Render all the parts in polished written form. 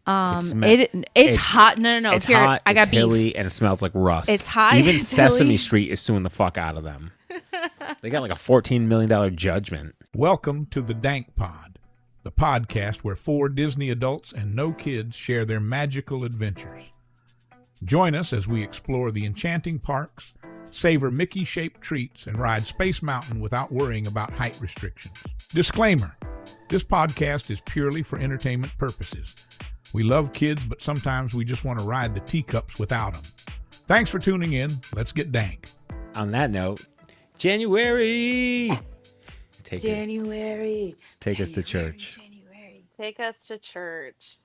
It's hot. No. It's Here, hot. I got it's beef. hilly, and it smells like rust. It's hot. Even it's Sesame hilly. Street is suing the fuck out of them. They got like a $14 million judgment. Welcome to the DANK Pod, the podcast where 4 Disney adults and no kids share their magical adventures. Join us as we explore the enchanting parks, savor Mickey-shaped treats, and ride Space Mountain without worrying about height restrictions. Disclaimer: this podcast is purely for entertainment purposes. We love kids, but sometimes we just want to ride the teacups without them. Thanks for tuning in. Let's get dank. On that note, January. Take us to church. Take us to church.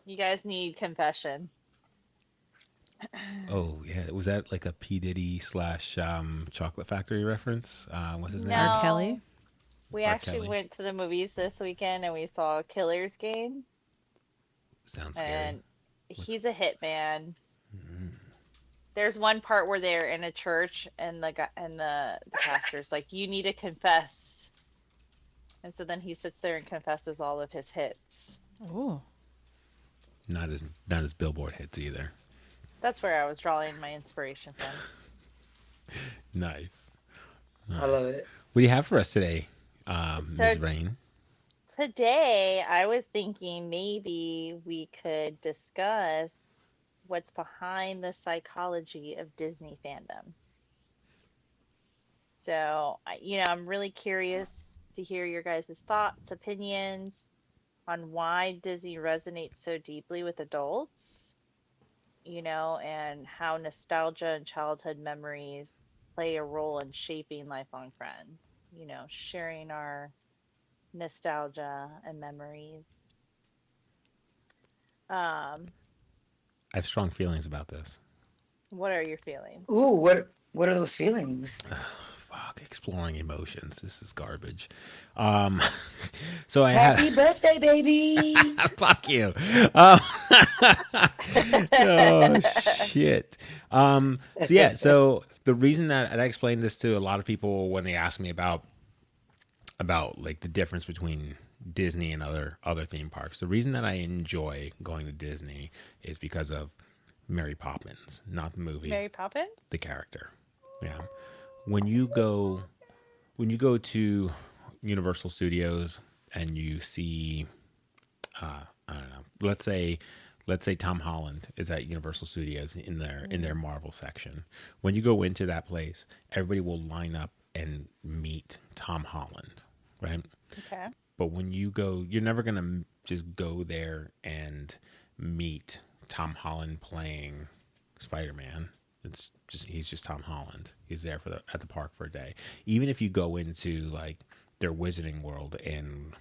You guys need confession. Oh yeah, was that like a P Diddy / Chocolate Factory reference? What's his name? R. Kelly. We R. actually Kelly. went to the movies this weekend and we saw Killer's Game. Sounds scary. And he's a hitman. Mm-hmm. There's one part where they're in a church and the pastor's like, "You need to confess," and so then he sits there and confesses all of his hits. Oh, Not as Billboard hits either. That's where I was drawing my inspiration from. Nice. I love it. What do you have for us today, Ms. Rain? Today, I was thinking maybe we could discuss what's behind the psychology of Disney fandom. So, I'm really curious to hear your guys' thoughts, opinions on why Disney resonates so deeply with adults, and how nostalgia and childhood memories play a role in shaping lifelong friends, sharing our nostalgia and memories. I have strong feelings about this. What are your feelings? Ooh, what are those feelings? Fuck, exploring emotions. This is garbage. So I Happy have. birthday, baby! Fuck you. Oh shit. So the reason that, and I explained this to a lot of people when they ask me about like the difference between Disney and other theme parks. The reason that I enjoy going to Disney is because of Mary Poppins, not the movie. Mary Poppins? The character. Yeah. When you go to Universal Studios and you see I don't know, let's say Tom Holland is at Universal Studios in their Marvel section. When you go into that place, everybody will line up and meet Tom Holland, right? Okay. But when you go, you're never going to just go there and meet Tom Holland playing Spider-Man. He's just Tom Holland. He's there at the park for a day. Even if you go into like their Wizarding World and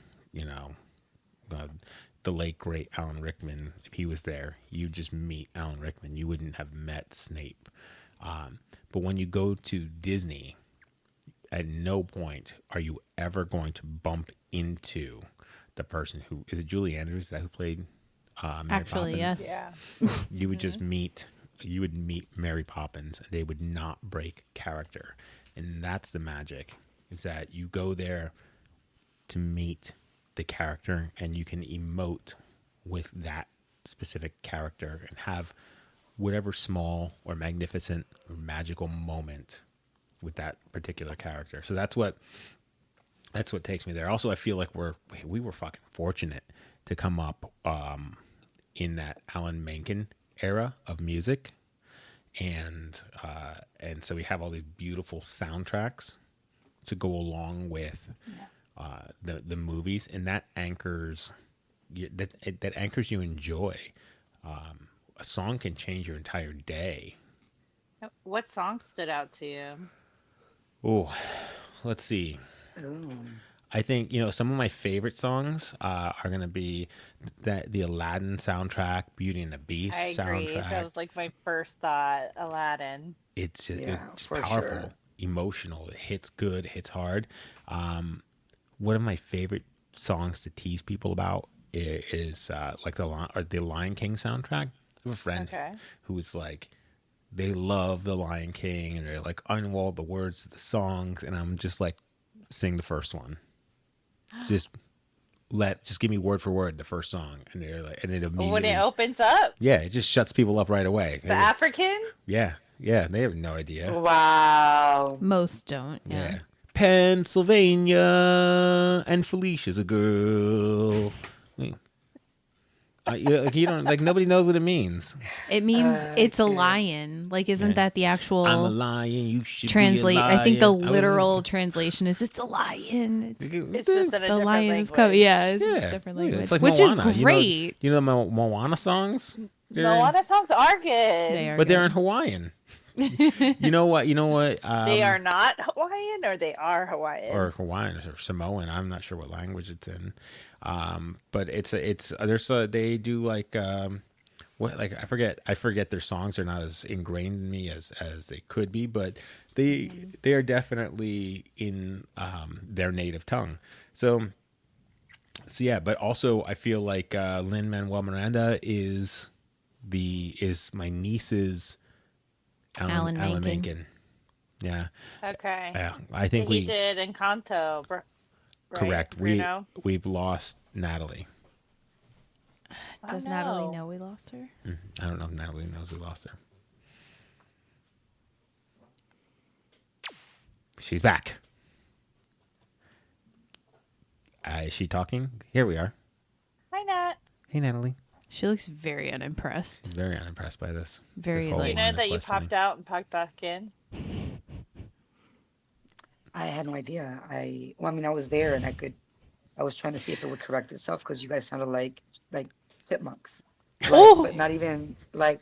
the late great Alan Rickman, if he was there, you just meet Alan Rickman. You wouldn't have met Snape. But when you go to Disney, at no point are you ever going to bump into the person who is it. Julie Andrews, is that who played Mary actually, Poppins? yes. Yeah. You would just meet Mary Poppins, and they would not break character. And that's the magic, is that you go there to meet the character and you can emote with that specific character and have whatever small or magnificent or magical moment with that particular character. So that's what takes me there. Also, I feel like we were fucking fortunate to come up in that Alan Menken era of music, and so we have all these beautiful soundtracks to go along with the movies, and that anchors you in joy. A song can change your entire day. What song stood out to you? Oh, let's see. Ooh. I think, some of my favorite songs are going to be the Aladdin soundtrack, Beauty and the Beast I agree. soundtrack. That was like my first thought, Aladdin. It's it's for powerful, sure. Emotional. It hits good, it hits hard. One of my favorite songs to tease people about is like the Lion King soundtrack. I have a friend who was like, they love the Lion King, and they're like, I know all the words to the songs, and I'm just like, sing the first one. Just just give me word for word the first song, and they're like, and it immediately When it opens up, yeah, it just shuts people up right away. the African. Yeah, they have no idea. Wow. Most don't. Yeah. Yeah. Pennsylvania and Felicia's a girl. You don't like nobody knows what it means. It means it's a Okay. lion. Like, isn't Yeah. that the actual I'm a lion. You should translate? Be a lion. I think the was- literal translation is it's a lion. It's just in a The different lion's language. coming. Yeah, it's yeah, a different yeah, language, it's like which Moana. is great. You know the Moana songs. Moana songs are good. They are, But they're good. in Hawaiian. You know what? They are not Hawaiian, or they are Hawaiian. or Hawaiian or Samoan. I'm not sure what language it's in. But they do like what, like I forget their songs are not as ingrained in me as they could be, but they are definitely in their native tongue. So yeah, but also I feel like Lin-Manuel Miranda is my niece's Alan Menken. Menken. Yeah. Okay. Yeah. I think he we did Encanto. Right, correct. Bruno? We've lost Natalie. Does Oh, Natalie no. know we lost her? I don't know if Natalie knows we lost her. She's back. Is she talking? Here we are. Hi, Nat. Hey, Natalie. She looks very unimpressed. Very unimpressed by this. Very, this whole like- You know line of that you questioning. popped out and popped back in? I had no idea. I was there and I was trying to see if it would correct itself because you guys sounded like chipmunks. Like, Oh! But not even like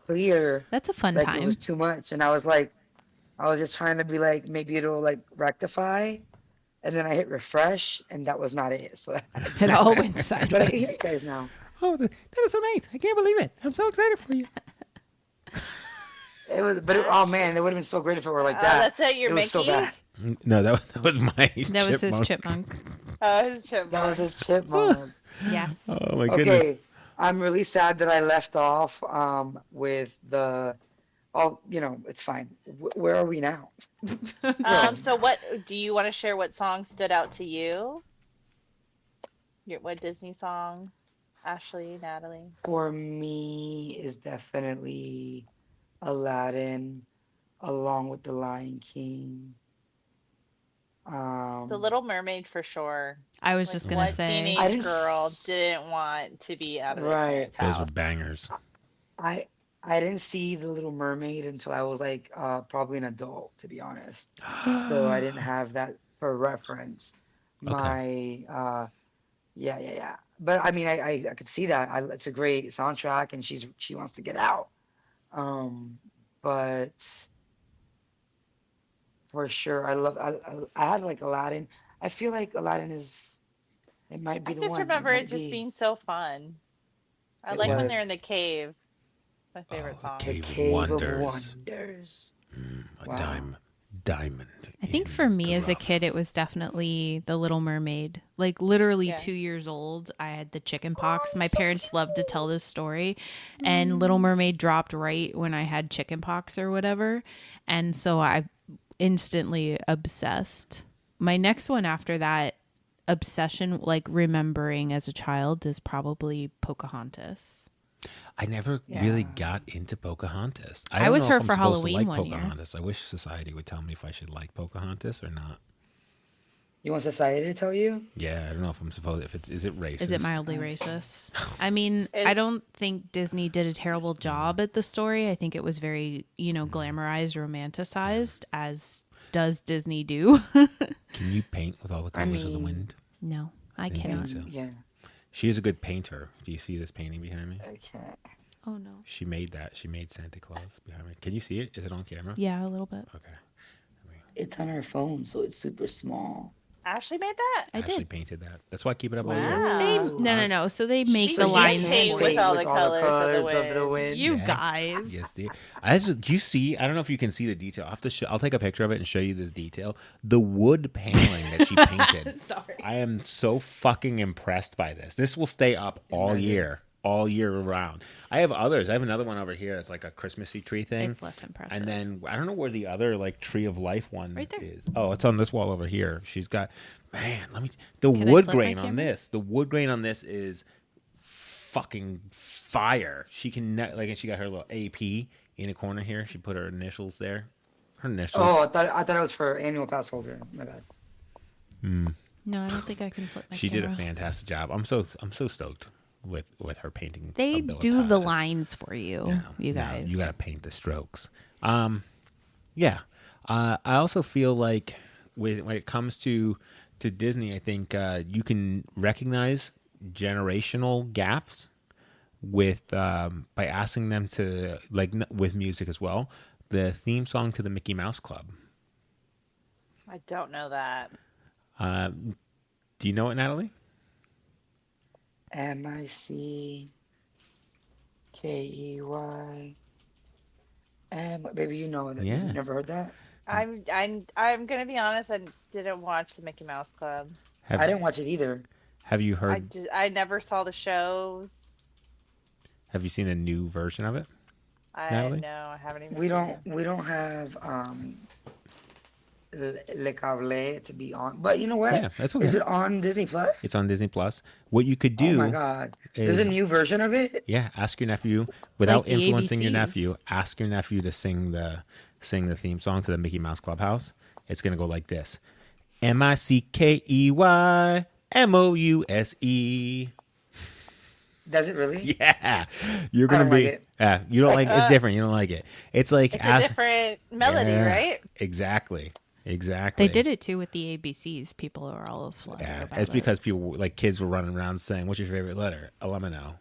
clear. That's a fun Like time. it was too much. And I was just trying to be like, maybe it'll like rectify. And then I hit refresh and that was not it. So It all went but I can sideways. hear you guys now. Oh, that is so nice. I can't believe it. I'm so excited for you. It was, oh man, it would have been so great if it were like that. That's it, you're It was so Mickey? bad. No, that was my That was his chipmunk. chipmunk. Oh, his chipmunk. That was his chipmunk. Yeah. Oh, my goodness. Okay, I'm really sad that I left off with the. Oh, it's fine. Where are we now? So what do you want to share? What song stood out to you? What Disney songs? Ashley, Natalie. For me, is definitely Aladdin, along with The Lion King. The Little Mermaid for sure. I was Like, just gonna what say. teenage I didn't girl s- didn't want to be out of their Right. parents' Those house? were bangers. I didn't see The Little Mermaid until I was like probably an adult, to be honest. So I didn't have that for reference. Okay. My yeah. But I mean, I could see that. It's a great soundtrack, and she wants to get out. But for sure, I had like Aladdin. I feel like Aladdin it might be I the just one. remember might it just be. being so fun. I It like when was. they're in the cave. My favorite the song. cave. Cave of Wonders. Wonders. A Wow. diamond. I think in for me the as a rough. kid, it was definitely The Little Mermaid. Like literally Yeah. 2 years old, I had the chicken pox. My parents loved to tell this story, and Little Mermaid dropped right when I had chicken pox or whatever, and so I instantly obsessed. My next one after that obsession, like remembering as a child, is probably Pocahontas. I never really got into Pocahontas. I don't was know her if I'm for supposed to Halloween like one year. Pocahontas. I wish society would tell me if I should like Pocahontas or not. You want society to tell you? Yeah, I don't know if I'm supposed. Is it racist? Is it mildly racist? I mean, I don't think Disney did a terrible job at the story. I think it was very, glamorized, romanticized, as does Disney do. Can you paint with all the colors of the mean- wind? No, I think cannot. so. Yeah. She is a good painter. Do you see this painting behind me? Okay. Oh no. She made that. She made Santa Claus behind me. Can you see it? Is it on camera? Yeah, a little bit. Okay. It's on her phone, so it's super small. Ashley made that? I Ashley did. painted that. That's why I keep it up all year. Wow. They no. So they make She the did lines paint for with you. all the colors of the wind. You Yes. guys. Yes, dear. Do you see? I don't know if you can see the detail. I'll take a picture of it and show you this detail. The wood paneling that she painted. Sorry. I am so fucking impressed by this. This will stay up all that good? year. all year round. I have others. I have another one over here that's like a Christmassy tree thing. It's less impressive. And then I don't know where the other like tree of life one Right there. is. Oh, it's on this wall over here. She's got, man, the Can I wood flip my grain on camera? this. The wood grain on this is fucking fire. She can like, and she got her little AP in a corner here. She put her initials there. Her initials. Oh, I thought it was for annual pass holder. My bad. No, I don't think I can flip my She camera. did a fantastic job. I'm so stoked with her painting. They do the abilities. lines for you, Yeah. you No, guys. you got to paint the strokes. Yeah. I also feel like when it comes to Disney, I think you can recognize generational gaps with by asking them to like with music as well. The theme song to the Mickey Mouse Club. I don't know that. Do you know it, Natalie? MICKEY. Baby, you know that. Yeah. You never heard that? I'm gonna be honest. I didn't watch the Mickey Mouse Club. I didn't watch it either. Have you heard? I never saw the shows. Have you seen a new version of it? I Natalie? know I haven't even. We seen don't it. we don't have Le Cable to be on. But you know what? Yeah, that's okay. Is it on Disney Plus? It's on Disney Plus. What you could Oh do my God. There's a is new version of it? yeah, ask your nephew without the influencing your ABCs. nephew. Ask your nephew to sing the theme song to the Mickey Mouse Clubhouse. It's gonna go like this: MICKEYMOUSE. Does it really? Yeah, you're I gonna don't be. like it. Yeah, you don't like. It's different. You don't like it. It's like It's a different melody, Yeah, right? Exactly. They did it too with the ABCs. People are all flooded Yeah, about it's it. because people like kids were running around saying, "What's your favorite letter?" Elemino.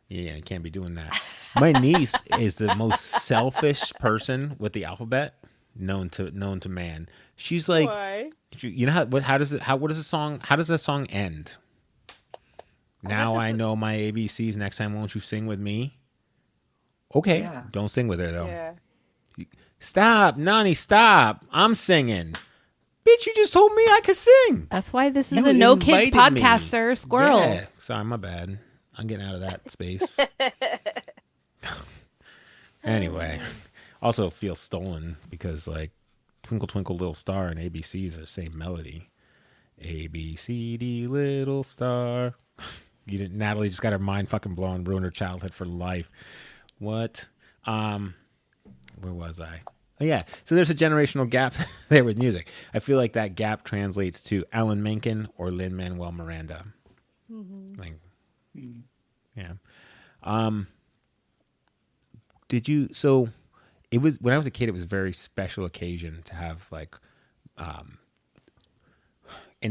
Yeah, you can't be doing that. My niece is the most selfish person with the alphabet known to man. She's like, Why? you know how does the song end? Now I know my ABCs. Next time, won't you sing with me? Okay, Yeah. don't sing with her though. Yeah. Stop, Nani, stop! I'm singing. Bitch, you just told me I could sing. That's why this is You a no kids invited podcast, me. sir. Squirrel. Yeah, sorry, my bad. I'm getting out of that space. Anyway, also feel stolen because like Twinkle Twinkle Little Star and ABCs are the same melody. A B C D Little Star. You didn't. Natalie just got her mind fucking blown, ruined her childhood for life. What? Where was I? Oh yeah. So there's a generational gap there with music. I feel like that gap translates to Alan Menken or Lin-Manuel Miranda. Like, yeah. Did you? So it was when I was a kid. It was a very special occasion to have like, and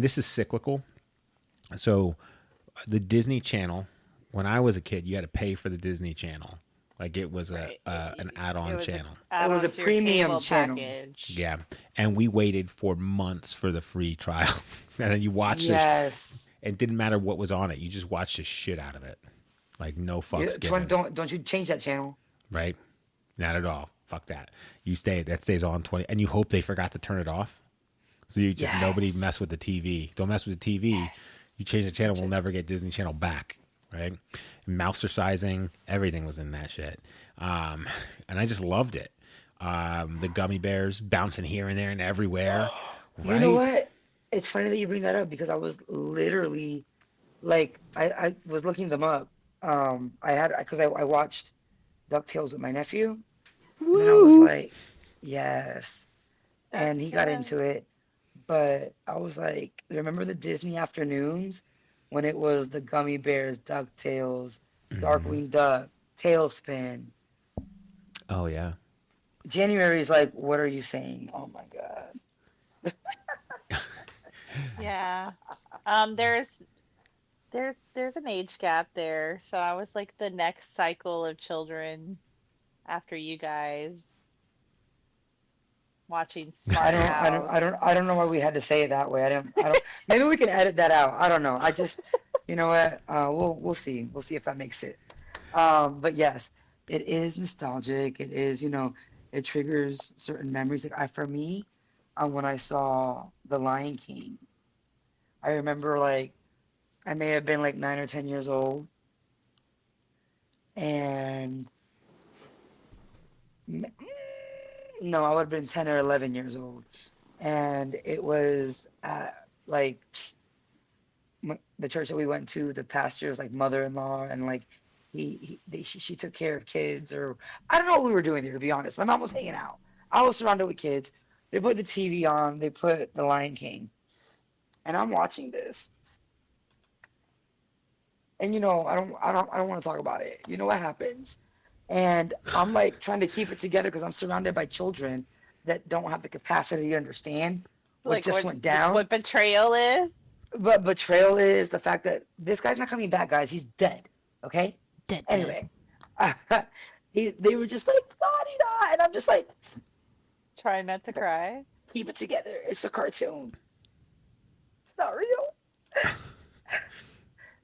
this is cyclical. So the Disney Channel. When I was a kid, you had to pay for the Disney Channel. Like it was Right. an add-on channel. It was a to your premium cable channel. package. Yeah, and we waited for months for the free trial, and then you watched it. Yes. It didn't matter what was on it; you just watched the shit out of it, like no fucks given. Don't you change that channel? Right? Not at all. Fuck that. That stays on 20, and you hope they forgot to turn it off. So you just nobody Yes. mess with the TV. Don't mess with the TV. Yes. You change the channel, we'll never get Disney Channel back. Right? Mousercising, everything was in that shit. And I just loved it. The gummy bears bouncing here and there and everywhere. Right? You know what? It's funny that you bring that up because I was literally like I was looking them up. I watched DuckTales with my nephew. And then I was like, yes. And he got into it. But I was like, remember the Disney afternoons when it was the Gummy Bears, DuckTales, Darkwing Duck, Tailspin. Oh yeah. January is like, what are you saying? Oh my God. Yeah. There's an age gap there. So I was like the next cycle of children after you guys watching Smart House. I don't know why we had to say it that way. I don't. Maybe we can edit that out. I don't know. I just, you know what? We'll see. We'll see if that makes it. But yes, it is nostalgic. It is, it triggers certain memories. Like for me, when I saw The Lion King, I remember like I may have been like 9 or 10 years old, no, I would have been 10 or 11 years old. And it was like the church that we went to, the pastor's like mother-in-law, and like she took care of kids, or I don't know what we were doing there, to be honest. My mom was hanging out. I was surrounded with kids. They put the TV on. They put The Lion King, and I'm watching this. And I don't want to talk about it. You know what happens? And I'm like trying to keep it together because I'm surrounded by children that don't have the capacity to understand what Like just went down. what betrayal is. But betrayal is the fact that this guy's not coming back, guys. He's dead. Okay. Dead. Anyway, they were just like, "La-di-da," and I'm just like, Try not to cry. keep it together. It's a cartoon. It's not real.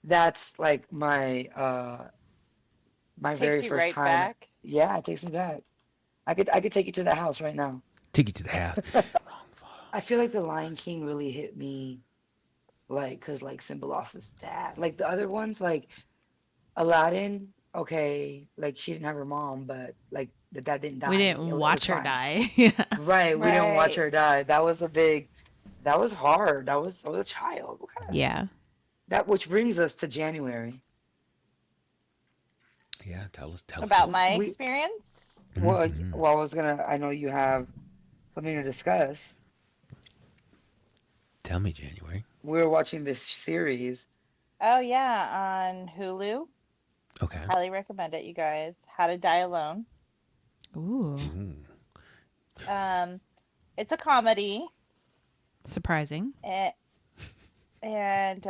That's like my very Takes you first right time. back. Yeah, it takes me back. I could take you to the house right now. Take it to the house. I feel like The Lion King really hit me, like, cause like Simba lost his dad. Like the other ones, like Aladdin, okay, like she didn't have her mom, but like the dad didn't die. We It didn't was watch her fine. die. Yeah. Right, we didn't watch Right. her die. That was that was hard. I was a child. What kind of Yeah. that? Which brings us to January. Yeah, tell us. About my We experience. well, Mhm. well, I know you have something to discuss. Tell me, January. We were watching this series. Oh yeah, on Hulu. Okay. Highly recommend it, you guys. How to Die Alone. Ooh. Ooh. It's a comedy, Surprising. and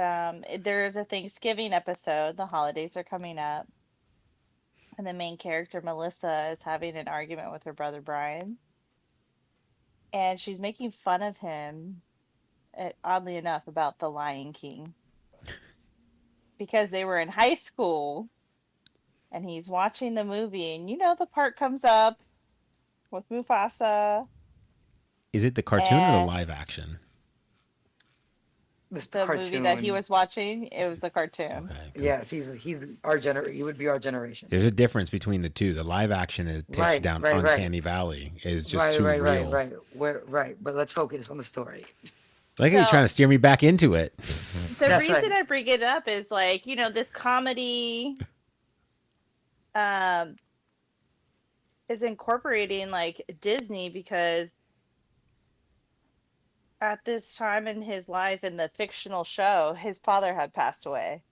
there's a Thanksgiving episode. The holidays are coming up, and the main character Melissa is having an argument with her brother Brian, and she's making fun of him, oddly enough, about The Lion King because they were in high school, and he's watching the movie, and the part comes up with Mufasa. Is it the cartoon or the And live action? This the movie that he cartoon. was watching, it was the cartoon. Okay. 'Cause Yes, he's our He would be our generation. there's a difference between the two. The live action takes you Right, down right, right. uncanny valley. Is just Right, too right, right, real. right. Right. But let's focus on the story. Like, are you So trying to steer me back into it? the That's reason right. I bring it up is like, this comedy um is incorporating like Disney because at this time in his life in the fictional show, his father had passed away.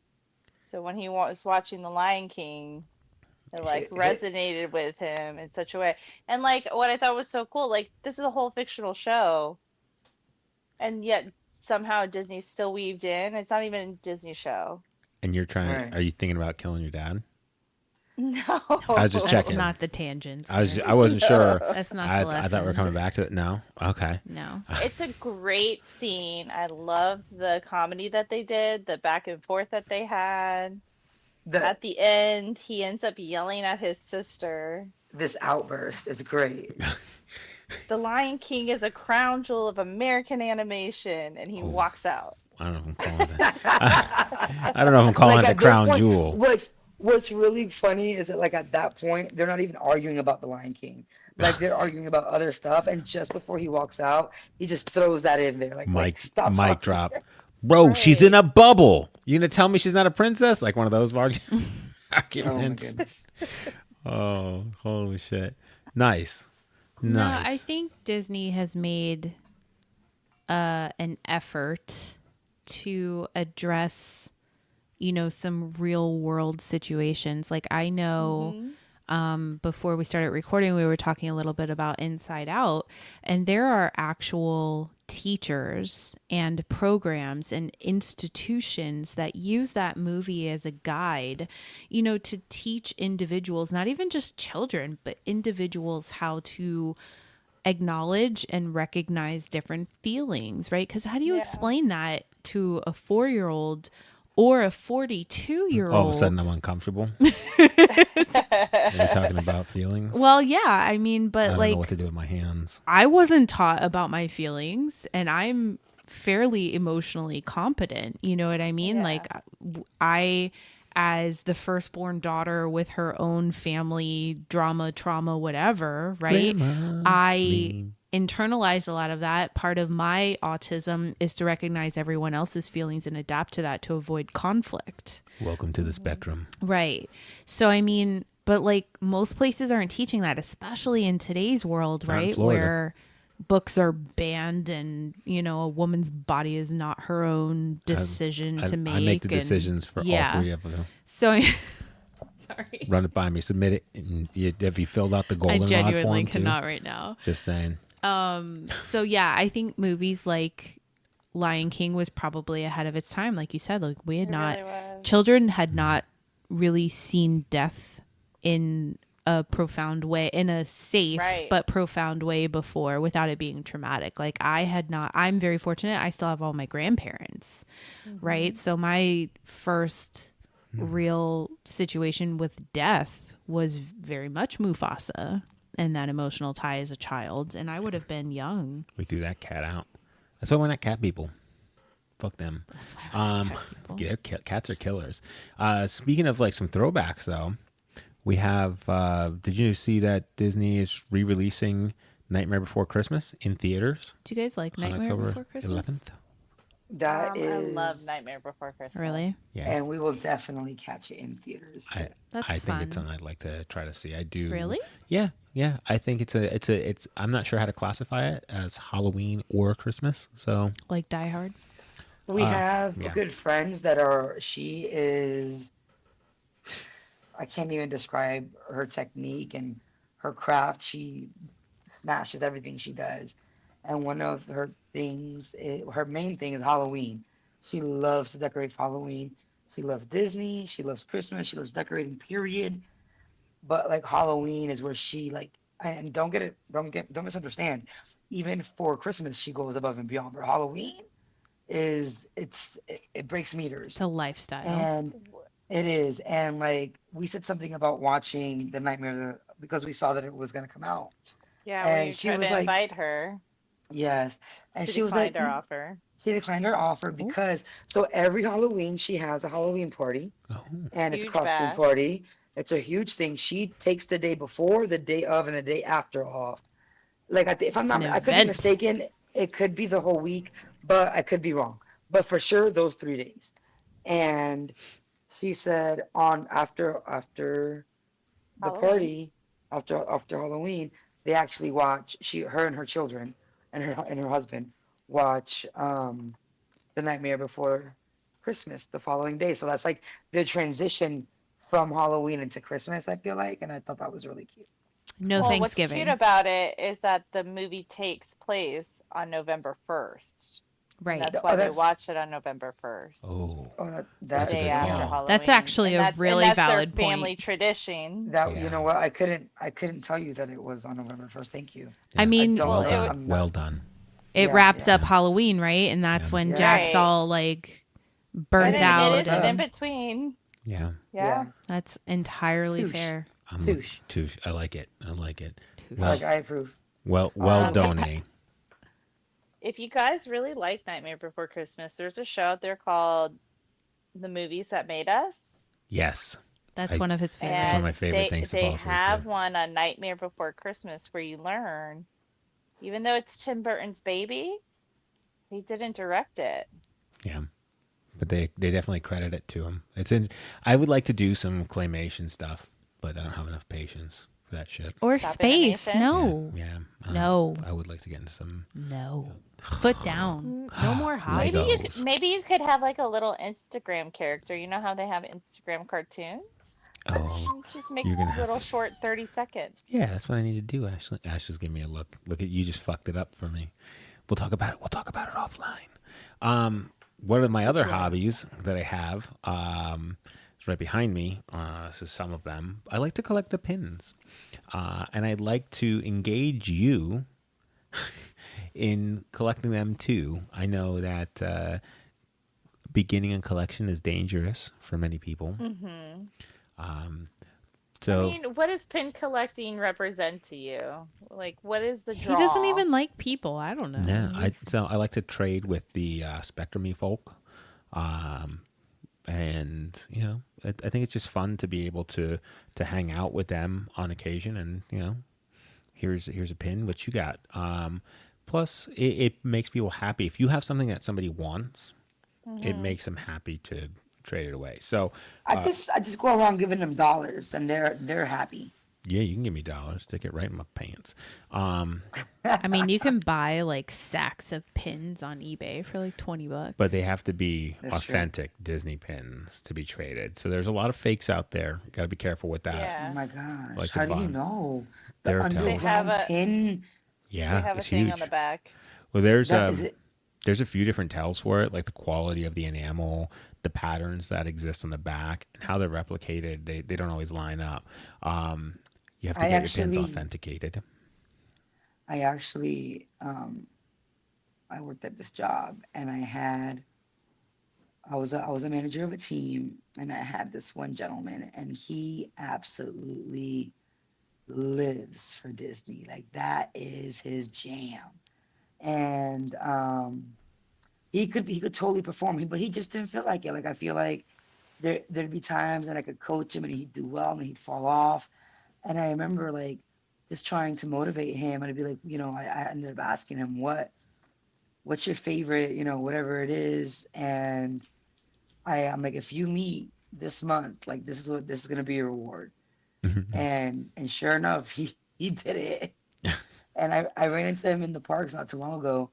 So when he was watching The Lion King, it like Hit. resonated with him in such a way. And like what I thought was so cool, like this is a whole fictional show, and yet somehow Disney's still weaved in. It's not even a Disney show. And you're trying. Right. Are you thinking about killing your dad? No. I was just That's checking. not the tangents. I wasn't sure. That's not I the I thought we were lesson. coming back to it. No. Okay. No. It's a great scene. I love the comedy that they did, the back and forth that they had. The At the end, he ends up yelling at his sister. This outburst is great. The Lion King is a crown jewel of American animation, and he Oh. walks out. I don't know if I'm calling that. I don't know if I'm calling Like it at the this crown point, jewel. What's really funny is that like at that point they're not even arguing about the Lion King. Like they're arguing about other stuff, and just before he walks out, he just throws that in there. Like stop Mic talking. drop. Bro, she's in Right. a bubble. You gonna tell me she's not a princess? Like one of those Oh my arguments. goodness. Oh, holy shit. Nice. No, Nice. I think Disney has made an effort to address, some real world situations. Like I know before we started recording, we were talking a little bit about Inside Out, and there are actual teachers and programs and institutions that use that movie as a guide, to teach individuals, not even just children, but individuals how to acknowledge and recognize different feelings, right? Because how do you Yeah. explain that to a 4-year-old or a 42-year-old? All of a sudden I'm uncomfortable. Are you talking about feelings? Well, yeah, I mean, I but don't like know what to do with my hands. I wasn't taught about my feelings, and I'm fairly emotionally competent. You know what I mean? Yeah. Like I as the firstborn daughter with her own family drama, trauma, whatever, right? I internalized a lot of that. Part of my autism is to recognize everyone else's feelings and adapt to that to avoid conflict. Welcome to the spectrum. Right. So, I mean, but like most places aren't teaching that, especially in today's world, Not in right? Florida. Where books are banned and, you know, a woman's body is not her own decision to make. I make the and- decisions for yeah. all three of them. So, sorry. Run it by me. Submit it. And have you filled out the I goldenrod genuinely form too? cannot right now. Just saying. So yeah, I think movies like Lion King was probably ahead of its time. Like you said, like we had It not, really was. children had not really seen death in a profound way, in a safe Right. but profound way before without it being traumatic. Like I had not, I'm very fortunate. I still have all my grandparents, right? So my first real situation with death was very much Mufasa and that emotional tie as a child. And I would have been young. We threw that cat out. That's why we're not cat people. Fuck them. Yeah, cats are killers. Speaking of like some throwbacks, though, we have. Did you see that Disney is re-releasing Nightmare Before Christmas in theaters Do you guys like on Nightmare October Before Christmas? 11th? That is. I love Nightmare Before Christmas. Really? Yeah, And we will definitely catch it in theaters. That's I think fun. it's something I'd like to try to see. I do. Really? Yeah. I think it's. I'm not sure how to classify it as Halloween or Christmas. So Like Die Hard? We have yeah. good friends that are. She is. I can't even describe her technique and her craft. She smashes everything she does. And one of her things, her main thing is Halloween. She loves to decorate for Halloween. She loves Disney. She loves Christmas. She loves decorating, period. But like Halloween is where she like, and don't misunderstand. Even for Christmas, she goes above and beyond. But Halloween it breaks meters. It's a lifestyle. And it is. And like we said something about watching The Nightmare because we saw that it was gonna come out. Yeah, when And you she tried was to like- invite her, Yes. And she she was like, declined our offer. she declined her offer because so every Halloween she has a Halloween party oh, and it's a Huge costume bash. party. It's a huge thing. She takes the day before, the day of, and the day after off. Like if I'm It's not, an I could be event. mistaken. It could be the whole week, but I could be wrong. But for sure, those 3 days. And she said after the Halloween. party, after Halloween, they actually watch her and her children and her husband watch The Nightmare Before Christmas the following day. So that's like the transition from Halloween into Christmas, I feel like, and I thought that was really cute. No Well, Thanksgiving. what's cute about it is that the movie takes place on November 1st. Right. That's Oh, why they that's- watch it on November 1st. oh, Oh, that That's a Day good after call. Halloween. That's actually And a really that's valid their family point. tradition. that Yeah. you know what? I couldn't tell you that it was on November 1st. Thank you. I mean, don't- well Well, done. I'm not- Well done. it Yeah, wraps yeah. up Halloween, right? And that's Yeah. when Yeah. Jack's Right. all like But burnt it out. is in and- between. Yeah. Yeah. That's entirely Touche. fair. Touche. Touche. I like it. I like it. Like I approve. Well Um, done, eh? If you guys really like Nightmare Before Christmas, there's a show out there called The Movies That Made Us. Yes. That's I- one of his It's one favorites. of my favorite things to They fall asleep have to. one on Nightmare Before Christmas where you learn, even though it's Tim Burton's baby, he didn't direct it. Yeah. But they definitely credit it to him. It's in. I would like to do some claymation stuff, but I don't have enough patience for that shit. Or Stop space. animation? No. Yeah. No. I would like to get into some. No. Foot down. No more hobby. Legos. Maybe you could have like a little Instagram character. You know how they have Instagram cartoons? Oh. Just make You're gonna little have- short 30 seconds. Yeah, that's what I need to do. Ashley, Ashley's giving me a look. Look at you, just fucked it up for me. We'll talk about it. We'll talk about it offline. One of my other hobbies that I have is right behind me. This is some of them. I like to collect the pins, and I'd like to engage you in collecting them too. I know that beginning a collection is dangerous for many people. So I mean, what does pin collecting represent to you? Like, what is the He draw? doesn't even like people. I don't know. no, I like to trade with the Spectrum folk. and I think it's just fun to be able to hang out with them on occasion, and here's a pin, what you got. Plus, it makes people happy if you have something that somebody wants. It makes them happy to trade it away. So I just go around giving them dollars, and they're happy. yeah, you can give me dollars, stick it right in my pants. I mean, you can buy like sacks of pins on eBay for like $20. But they have to be That's authentic Disney pins to be traded. So there's a lot of fakes out there. Got to be careful with that. Yeah. Oh my gosh! Like How the do you bond. know? There The are tells. They have underground a- pin. Yeah, They have a it's thing huge. on the back. Well, there's That, is it? there's a few different tells for it, like the quality of the enamel, the patterns that exist on the back, and how they're replicated. They don't always line up. You have to I get your pins actually- authenticated. I actually I worked at this job, and I was a manager of a team, and I had this one gentleman, and he absolutely lives for Disney. Like that is his jam. And he could totally perform, but he just didn't feel like it. Like I feel like there'd be times that I could coach him and he'd do well and he'd fall off. And I remember like just trying to motivate him, and I'd be like, I ended up asking him what's your favorite, whatever it is. And I'm like, if you meet this month, like this is gonna be your reward. And sure enough, he did it. And I ran into him in the parks not too long ago,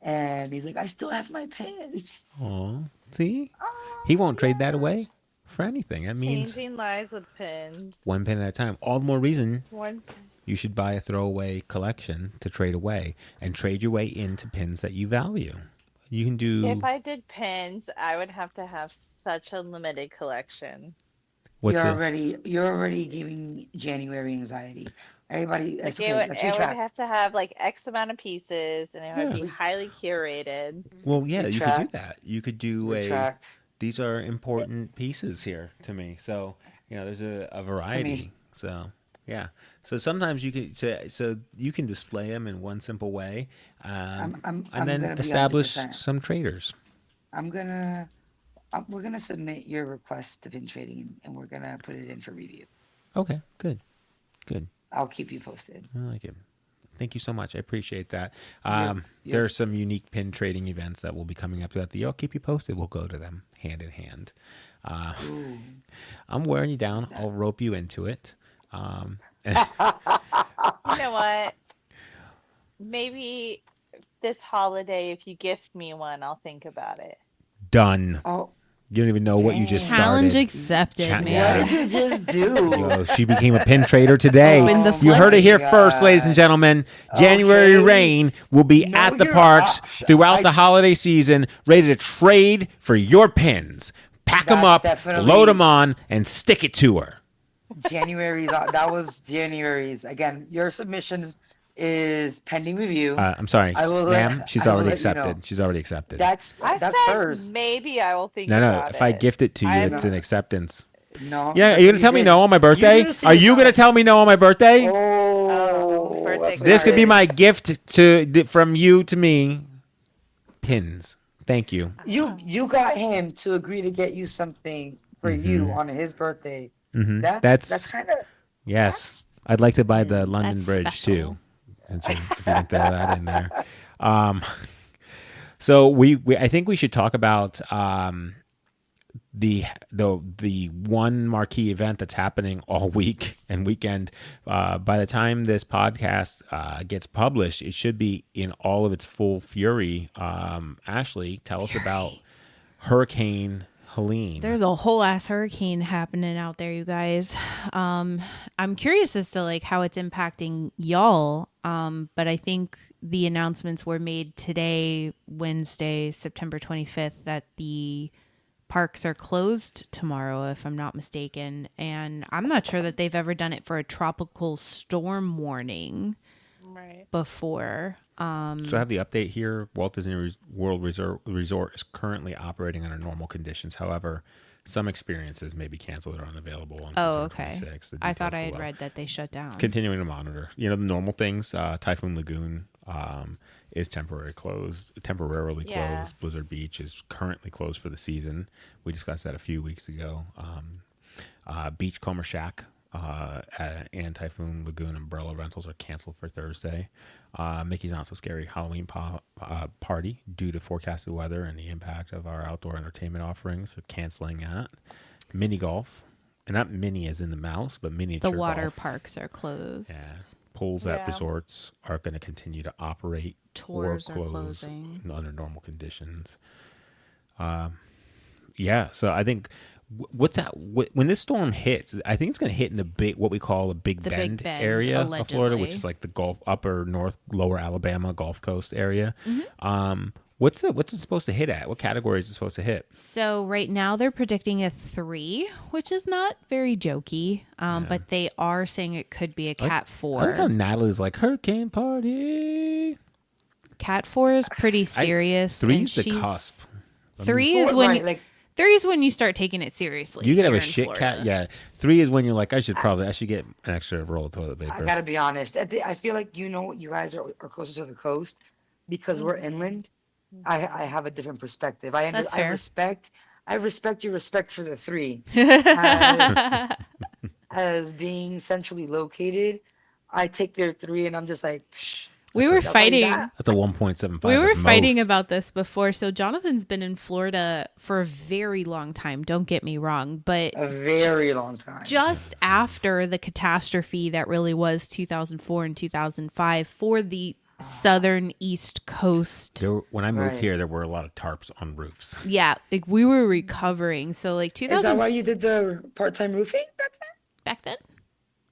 and he's like, I still have my pins. Oh, see, Oh, he won't trade that yes. away for anything. That means Changing lives with pins. one pin at a time. All the more reason One. you should buy a throwaway collection to trade away and trade your way into pins that you value. You can do. If I did pins, I would have to have such a limited collection. What's You're already giving January anxiety. Everybody, Like it's it okay. would, Let's it would retract. have to have like X amount of pieces, and it would Yeah. be highly curated. Well, yeah, you could do Retract. that. You could do Retract. these are important pieces here to me. So, there's a variety. So, yeah. So sometimes you can so you can display them in one simple way, I'm and then gonna be establish 100%. some traders. We're gonna submit your request to pin trading, and we're gonna put it in for review. Okay, good. I'll keep you posted. I like it. Thank you so much. I appreciate that. You're- There are some unique pin trading events that will be coming up throughout the year. I'll keep you posted. We'll go to them hand in hand. Ooh. I'm wearing you down. I'll rope you into it. You know what? Maybe this holiday, if you gift me one, I'll think about it. Done. Oh, You don't even know what you just Challenge started. accepted, Cha- man. yeah. what did you just do? Yo, she became a pin trader today. Open the You heard it here floodgates. first, ladies and gentlemen. January Okay. Rain will be No, at the you're parks not. throughout the holiday season, ready to trade for your pins. Pack them That's up, definitely- load them on, and stick it to her. January's that was January's. Again, your submissions is pending review. I'm sorry, I will ma'am. let- She's I will already let you know. accepted. She's already accepted. That's I that's said hers. maybe I will think No. about If I it. gift it to you, I it's know. an acceptance. No. Yeah, are you gonna tell me did. no on my birthday? You did this to Are you gonna yourself. tell me no on my birthday? Oh, birthday that's This could be right. my gift from you to me. Pins. Thank you. You got him to agree to get you something for you on his birthday. Hmm That's kind of Yes. I'd like to buy the London That's Bridge special. too. Since if you can throw that in there. So we I think we should talk about the one marquee event that's happening all week and weekend. By the time this podcast gets published, it should be in all of its full fury. Ashley, tell us about Hurricane Helene. There's a whole ass hurricane happening out there, you guys. I'm curious as to like how it's impacting y'all. But I think the announcements were made today, Wednesday, September 25th, that the parks are closed tomorrow, if I'm not mistaken. And I'm not sure that they've ever done it for a tropical storm warning Right. before. So I have the update here. Walt Disney World Resort is currently operating under normal conditions. However, some experiences may be canceled or unavailable on Oh, September okay. 26th. The I thought details I had below. read that they shut down. Continuing to monitor. The normal things. Typhoon Lagoon is temporarily closed. Yeah. Blizzard Beach is currently closed for the season. We discussed that a few weeks ago. Beachcomber Shack and Typhoon Lagoon umbrella rentals are canceled for Thursday. Mickey's Not So Scary Halloween party, due to forecasted weather and the impact of our outdoor entertainment offerings, so canceling that. Mini golf, and not mini as in the mouse, but miniature The water golf. parks are closed. Yeah. Pools at Yeah. resorts are going to continue to operate Tours or are close closing. under normal conditions. Yeah, so I think what's that? When this storm hits, I think it's going to hit in the what we call a Big The Big Bend Bend, area of Florida, which allegedly. is like the Gulf, upper north, lower Alabama Gulf Coast area. Mm-hmm. What's it supposed to hit at? What category is it supposed to hit? So right now they're predicting a 3, which is not very jokey. But they are saying it could be a Cat I like how 4. Natalie's like hurricane party. Cat 4 is pretty serious. Three's and the she's- cusp. 3 is when Right, you, like 3 is when you start taking it seriously. You could have here a in shit Florida. cat. Yeah, 3 is when you're like, I should get an extra roll of toilet paper. I gotta be honest. I feel like you guys are closer to the coast because we're inland. I have a different perspective. That's fair. I respect your respect for the 3 as being centrally located. I take their 3 and I'm just like, psh, We were that's all you fighting. got? That's a 1.75. We were at fighting most. about this before. So Jonathan's been in Florida for a very long time. Don't get me wrong, but A very long time. just after the catastrophe that really was 2004 and 2005 for the southern East Coast. When I moved Right. here, there were a lot of tarps on roofs. Yeah, like we were recovering. So like Is that 2000 why you did the part-time roofing back then? back then,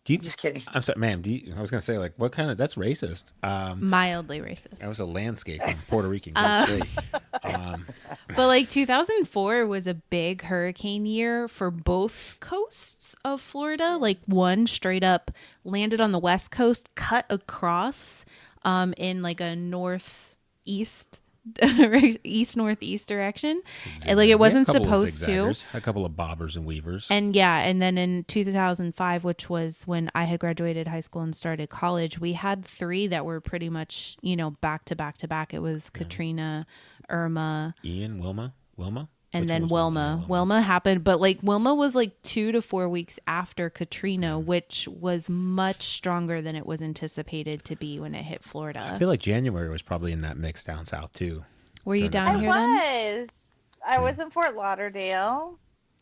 Do you, Just kidding. I'm sorry, ma'am. I was gonna say, like, what kind of? That's racist. mildly racist. That was a landscape from Puerto Rican. Get it straight. But like 2004 was a big hurricane year for both coasts of Florida. Like one straight up landed on the west coast, cut across in like a northeast east northeast direction. And, like it wasn't Yeah, a couple of supposed to. zigzaggers, a couple of bobbers and weavers. And yeah, and then in 2005, which was when I had graduated high school and started college, we had 3 that were pretty much, back to back to back. It was Katrina, Irma, Ian, Wilma. and Which then one was Wilma. Wilma happened, but like Wilma was like 2 to 4 weeks after Katrina, which was much stronger than it was anticipated to be when it hit I Florida. feel like January was probably in that mix down south too. Were you Trying to down here then? was. I was in Fort Lauderdale.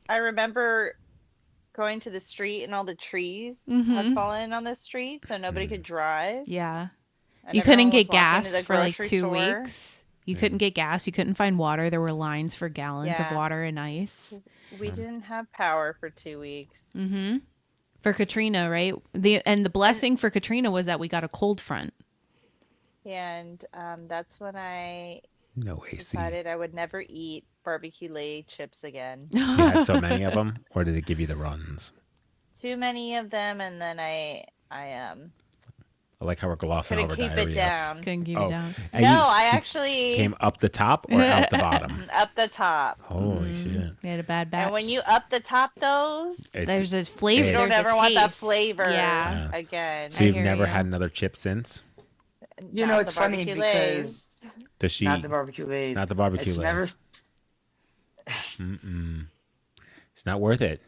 I remember going to the street and all the trees had fallen on the street, so nobody could drive. Yeah. And You couldn't everyone was get walking to gas the for like grocery 2 store. weeks. You couldn't get gas. You couldn't find water. There were lines for gallons of Yeah. water and ice. We didn't have power for 2 weeks. Mm-hmm. For Katrina, right? The blessing for Katrina was that we got a cold front. And that's when I No AC. decided I would never eat barbecue laid chips again. You had so many of them, or did it give you the runs? Too many of them, and then I I like how we're glossing couldn't over keep diarrhea. it down. Couldn't keep Oh, it down. and No, you I actually came up the top or out the bottom? up the top. Holy shit! We had a bad batch. And when you up the top those, There's a flavor. You you don't there's a ever want that taste. flavor Yeah. again. So I you've hear never you. had another chip since? You Not know, the it's funny barbecue because Lays. Does she? not the barbecue lays. Not the barbecue It's lays. never. It's not worth it.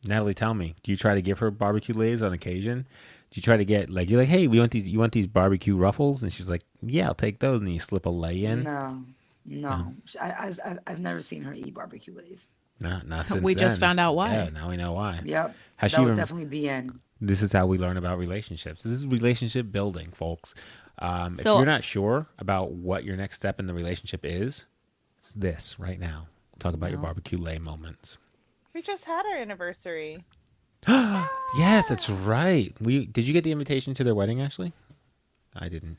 Natalie, tell me, do you try to give her barbecue lays on occasion? Do you try to get like, you're like, hey, you want these barbecue ruffles? And she's like, yeah, I'll take those. And then you slip a lay in. No. I've never seen her eat barbecue lays. Not since We just then. found out why. Yeah, now we know why. Yep. Has that she was even- definitely BN. This is how we learn about relationships. This is relationship building, folks. If So- you're not sure about what your next step in the relationship is, it's this right now. Talk about your barbecue lay moments. We just had our anniversary. Yes, that's right. Did you get the invitation to their wedding, Ashley? I didn't.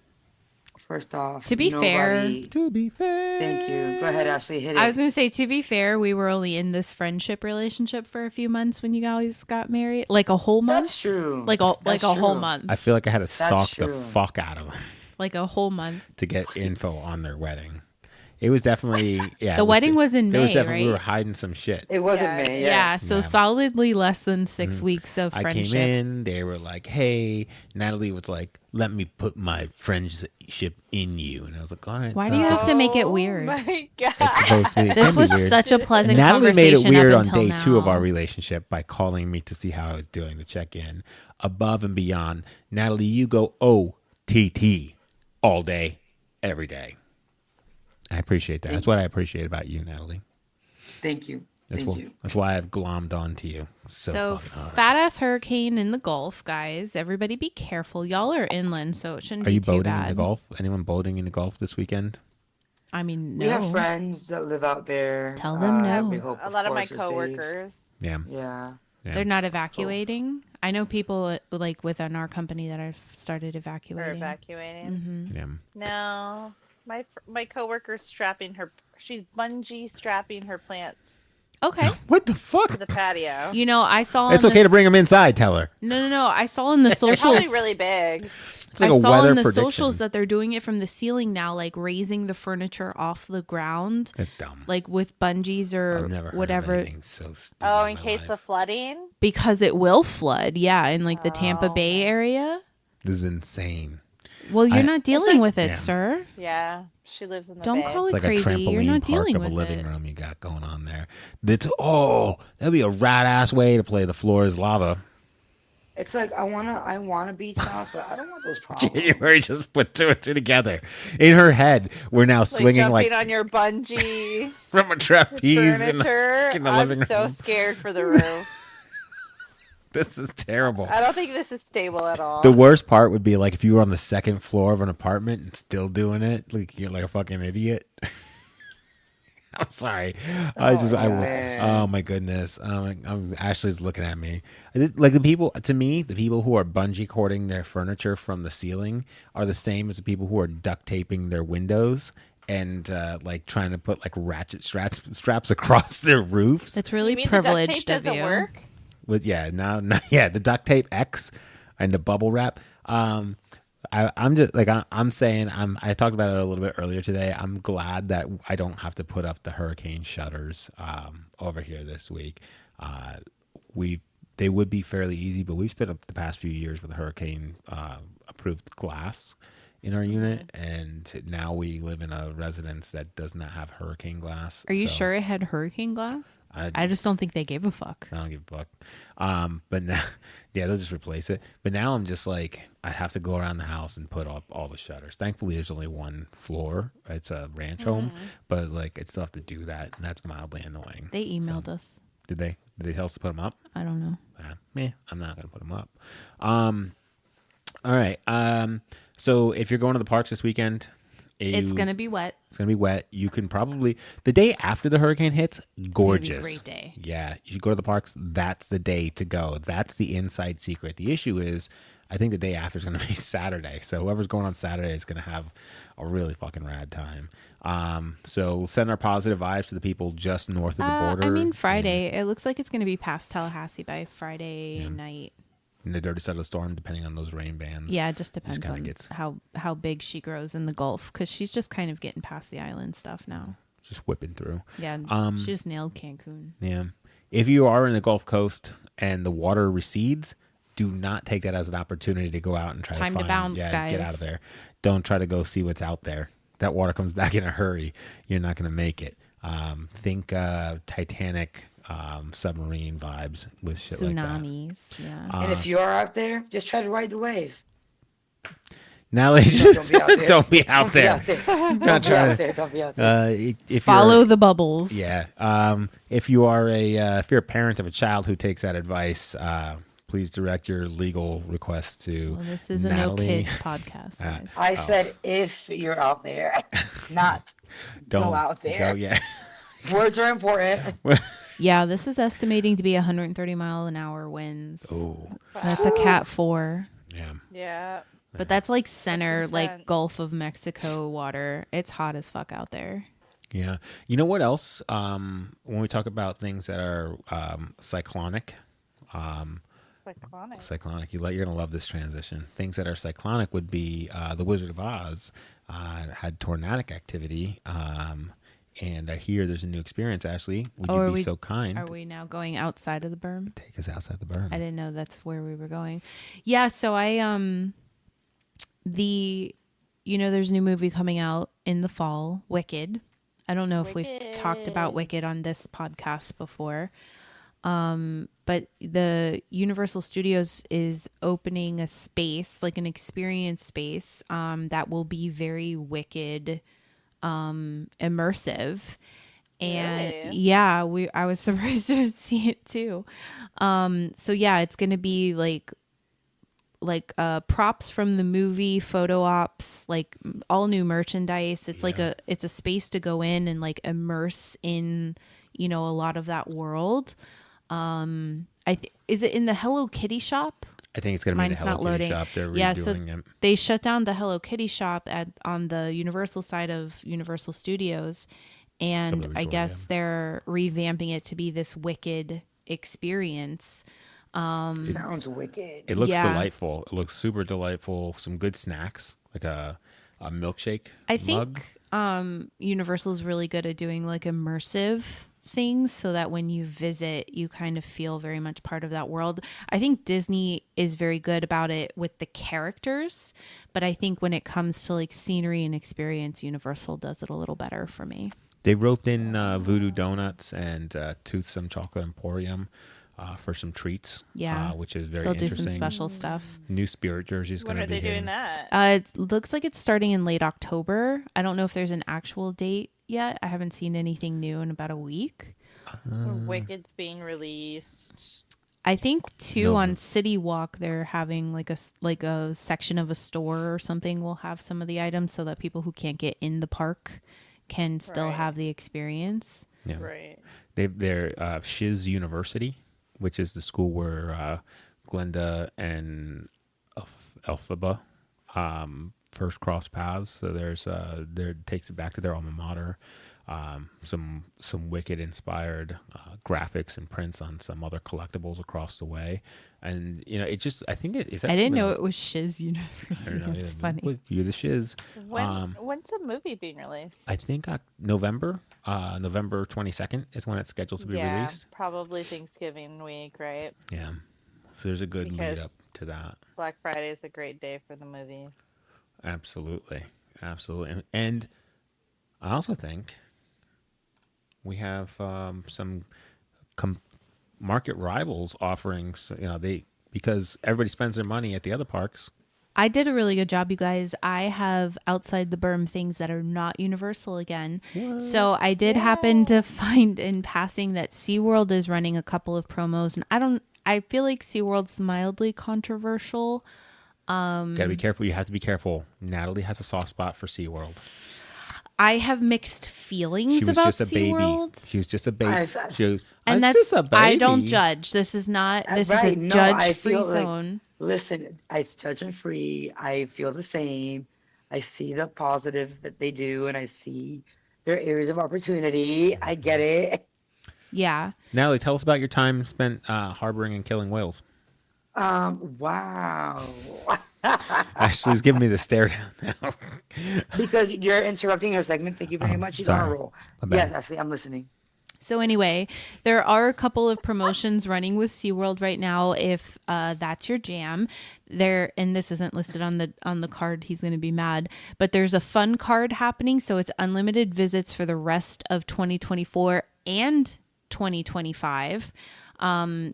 First off, To be fair- nobody- To be fair. Thank you. Go ahead, Ashley. Hit it. I was going to say, to be fair, we were only in this friendship relationship for a few months when you guys got married. Like a whole month? That's true. Like a That's whole true. month. I feel like I had to stalk the true. fuck out of them Like a whole month. to get info on their wedding. It was definitely The wedding was in there was May, definitely we were right? hiding some shit. It wasn't Yeah. May. Yeah, Yes. so Yeah. solidly less than 6 weeks of I friendship. came in, they were like, "Hey," Natalie was like, "Let me put my friendship in you," and I was like, "All right." Why do you sounds have like to make it Oh weird? my god. it's supposed to be. It This can be was weird. such a pleasant Natalie made it conversation weird up on until day 2 of now. our relationship by calling me to see how I was doing to check in. Above and beyond, Natalie, you go OTT all day, every day. I appreciate that. That's what I appreciate about you, Natalie. Thank you. Thank you. That's why I've glommed onto you. So Fucking hard. fat ass hurricane in the Gulf, guys. Everybody be careful. Y'all are inland, so it shouldn't Are be you too boating bad. in the Gulf? Anyone boating in the Gulf this weekend? I mean, no. We have friends that live out there. Tell them no. We hope, A lot of my course, are safe. coworkers Yeah. Yeah. Yeah. They're not evacuating. I know people like within our company that have started are evacuating. evacuating. Yeah. No, my coworker's she's bungee strapping her plants Okay. What the to fuck? the patio. You know, I saw. It's on okay the, to bring them inside. Tell her. No. I saw in the They're socials. probably really big. It's like I a saw weather in the prediction. socials that they're doing it from the ceiling now, like raising the furniture off the ground, It's dumb. like with bungees or I've never heard whatever, of anything so stupid. Oh, in in my case life. of flooding. because it will flood. Yeah, in like the Tampa Oh. Bay area. This is insane. Well, you're I- not dealing with it, Yeah. sir. Yeah, she lives in the Don't bay. call It's it like crazy. a You're trampoline not park dealing of a with living it. room you got going on there. That'd be a rat ass way to play the floor is lava. It's like I want a beach house, but I don't want those problems. January just put two and two together. In her head, we're now Like swinging jumping like on your bungee from a trapeze in furniture. in the living I'm so room. scared for the roof. This is terrible. I don't think this is stable at all. The worst part would be like if you were on the second floor of an apartment and still doing it, like you're like a fucking idiot. I'm sorry. Oh my goodness. Ashley's looking at me. Like the people who are bungee cording their furniture from the ceiling are the same as the people who are duct taping their windows and like trying to put like ratchet straps across their roofs. It's really you mean the duct tape privileged of doesn't you. work? With the duct tape X and the bubble wrap. I'm just like I'm saying I talked about it a little bit earlier today. I'm glad that I don't have to put up the hurricane shutters over here this week. They would be fairly easy, but we've spent up the past few years with hurricane approved glass in our unit, and now we live in a residence that does not have hurricane glass. Are you so sure it had hurricane glass? I just don't think they gave a fuck. I don't give a fuck. But now, yeah, they'll just replace it. But now I'm just like, I have to go around the house and put up all the shutters. Thankfully, there's only one floor. It's a ranch home, but like, I still have to do that, and that's mildly annoying. They emailed us. Did they? Did they tell us to put them up? I don't know. I'm not gonna put them up. All right. So if you're going to the parks this weekend, It's gonna be wet. It's gonna be wet. You can probably the day after the hurricane hits, gorgeous. It's gonna be a great day. Yeah, you should go to the parks. That's the day to go. That's the inside secret. The issue is, I think the day after is gonna be Saturday. So whoever's going on Saturday is gonna have a really fucking rad time. So we'll send our positive vibes to the people just north of the border. I mean, Friday. It looks like it's gonna be past Tallahassee by Friday night. in the dirty side of the storm, depending on those rain bands. Yeah, it just depends kinda on gets- how big she grows in the Gulf, because she's just kind of getting past the island stuff now. Just whipping through. Yeah, she just nailed Cancun. Yeah. If you are in the Gulf Coast and the water recedes, do not take that as an opportunity to go out and try Time to to find, bounce, get guys. out of there. Don't try to go see what's out there. That water comes back in a hurry. You're not going to make it. Think Titanic submarine vibes with shit like that. Tsunamis. Yeah. And if you are out there, just try to ride the wave. Now, ladies, Don't be out there. don't be out Don't be there. out there. Not Don't be out trying there. Don't be out there. if Follow you're, the bubbles. yeah. If you are if you're a parent of a child who takes that advice, please direct your legal request to Well, this is a Natalie. no kids podcast, guys. I said if you're out there, not Don't go out there. Go, yeah. Words are important. Yeah, this is estimating to be 130 mile an hour winds. Oh, That's a Cat 4. yeah. Yeah. But that's like center, intense. like Gulf of Mexico water. It's hot as fuck out there. Yeah. You know what else? When we talk about things that are cyclonic, Cyclonic. Cyclonic. You're gonna love this transition. Things that are cyclonic would be the Wizard of Oz had tornadic activity, and I hear there's a new experience. Ashley, would you be so kind? Are we now going outside of the berm? Take us outside the berm. I didn't know that's where we were going. Yeah, so there's a new movie coming out in the fall, Wicked. I don't know if we've talked about Wicked on this podcast before. But the Universal Studios is opening a space, like an experience space, that will be very Wicked, immersive. And Really? yeah, I was surprised to see it too. So yeah, it's going to be like props from the movie, photo ops, like all new merchandise. It's like it's a space to go in and like immerse in, a lot of that world. Is it in the Hello Kitty shop? I think it's going to be in the Mine's not Hello Kitty loading. shop. They're Yeah, redoing so it. they shut down the Hello Kitty shop on the Universal side of Universal Studios, and I guess they're revamping it to be this Wicked experience. Sounds wicked. It looks delightful. It looks super delightful. Some good snacks, like a milkshake I mug. think Universal's really good at doing like immersive things so that when you visit, you kind of feel very much part of that world. I think Disney is very good about it with the characters, but I think when it comes to like scenery and experience, Universal does it a little better for me. They roped in Voodoo Donuts and Toothsome Chocolate Emporium for some treats. Yeah, which is very They'll interesting. do some special stuff. New Spirit jerseys going When to are be they doing hitting. that? It looks like it's starting in late October. I don't know if there's an actual date yet. I haven't seen anything new in about a week. Wicked's being released. I think too No. on City Walk they're having like a section of a store or something will have some of the items so that people who can't get in the park can still Right. have the experience. Yeah. Right. They're Shiz University, which is the school where Glenda and Elphaba first cross paths. So there takes it back to their alma mater. Some Wicked inspired graphics and prints on some other collectibles across the way, and I think it is. I didn't know it was Shiz University. I don't know. It's Yeah, funny. you're the shiz. When's the movie being released? I think November 22nd is when it's scheduled to be released. Probably Thanksgiving week, right? Yeah, so there's a good Because- lead up to that. Black Friday is a great day for the movies. Absolutely, and I also think we have some market rivals offerings. Because everybody spends their money at the other parks. I did a really good job, you guys. I have outside the berm things that are not Universal again. So I did happen to find in passing that SeaWorld is running a couple of promos, and I feel like SeaWorld's mildly controversial. Gotta be careful. You have to be careful. Natalie has a soft spot for SeaWorld. I have mixed feelings She was about just a baby. SeaWorld. She was just a baby. She was, And "It's that's just a baby." I don't judge. This is not this is a Right, no, I judge-free feel like- zone. Listen, it's judgment free. I feel the same. I see the positive that they do, and I see their areas of opportunity. I get it. Yeah. Natalie, tell us about your time spent harboring and killing whales. Wow. Ashley's giving me the stare down now. Because you're interrupting her segment. Thank you very much. She's on a sorry. roll. My bad. Yes, Ashley, I'm listening. So anyway, there are a couple of promotions running with SeaWorld right now if that's your jam. And this isn't listed on the card, he's going to be mad, but there's a fun card happening, so it's unlimited visits for the rest of 2024 and 2025.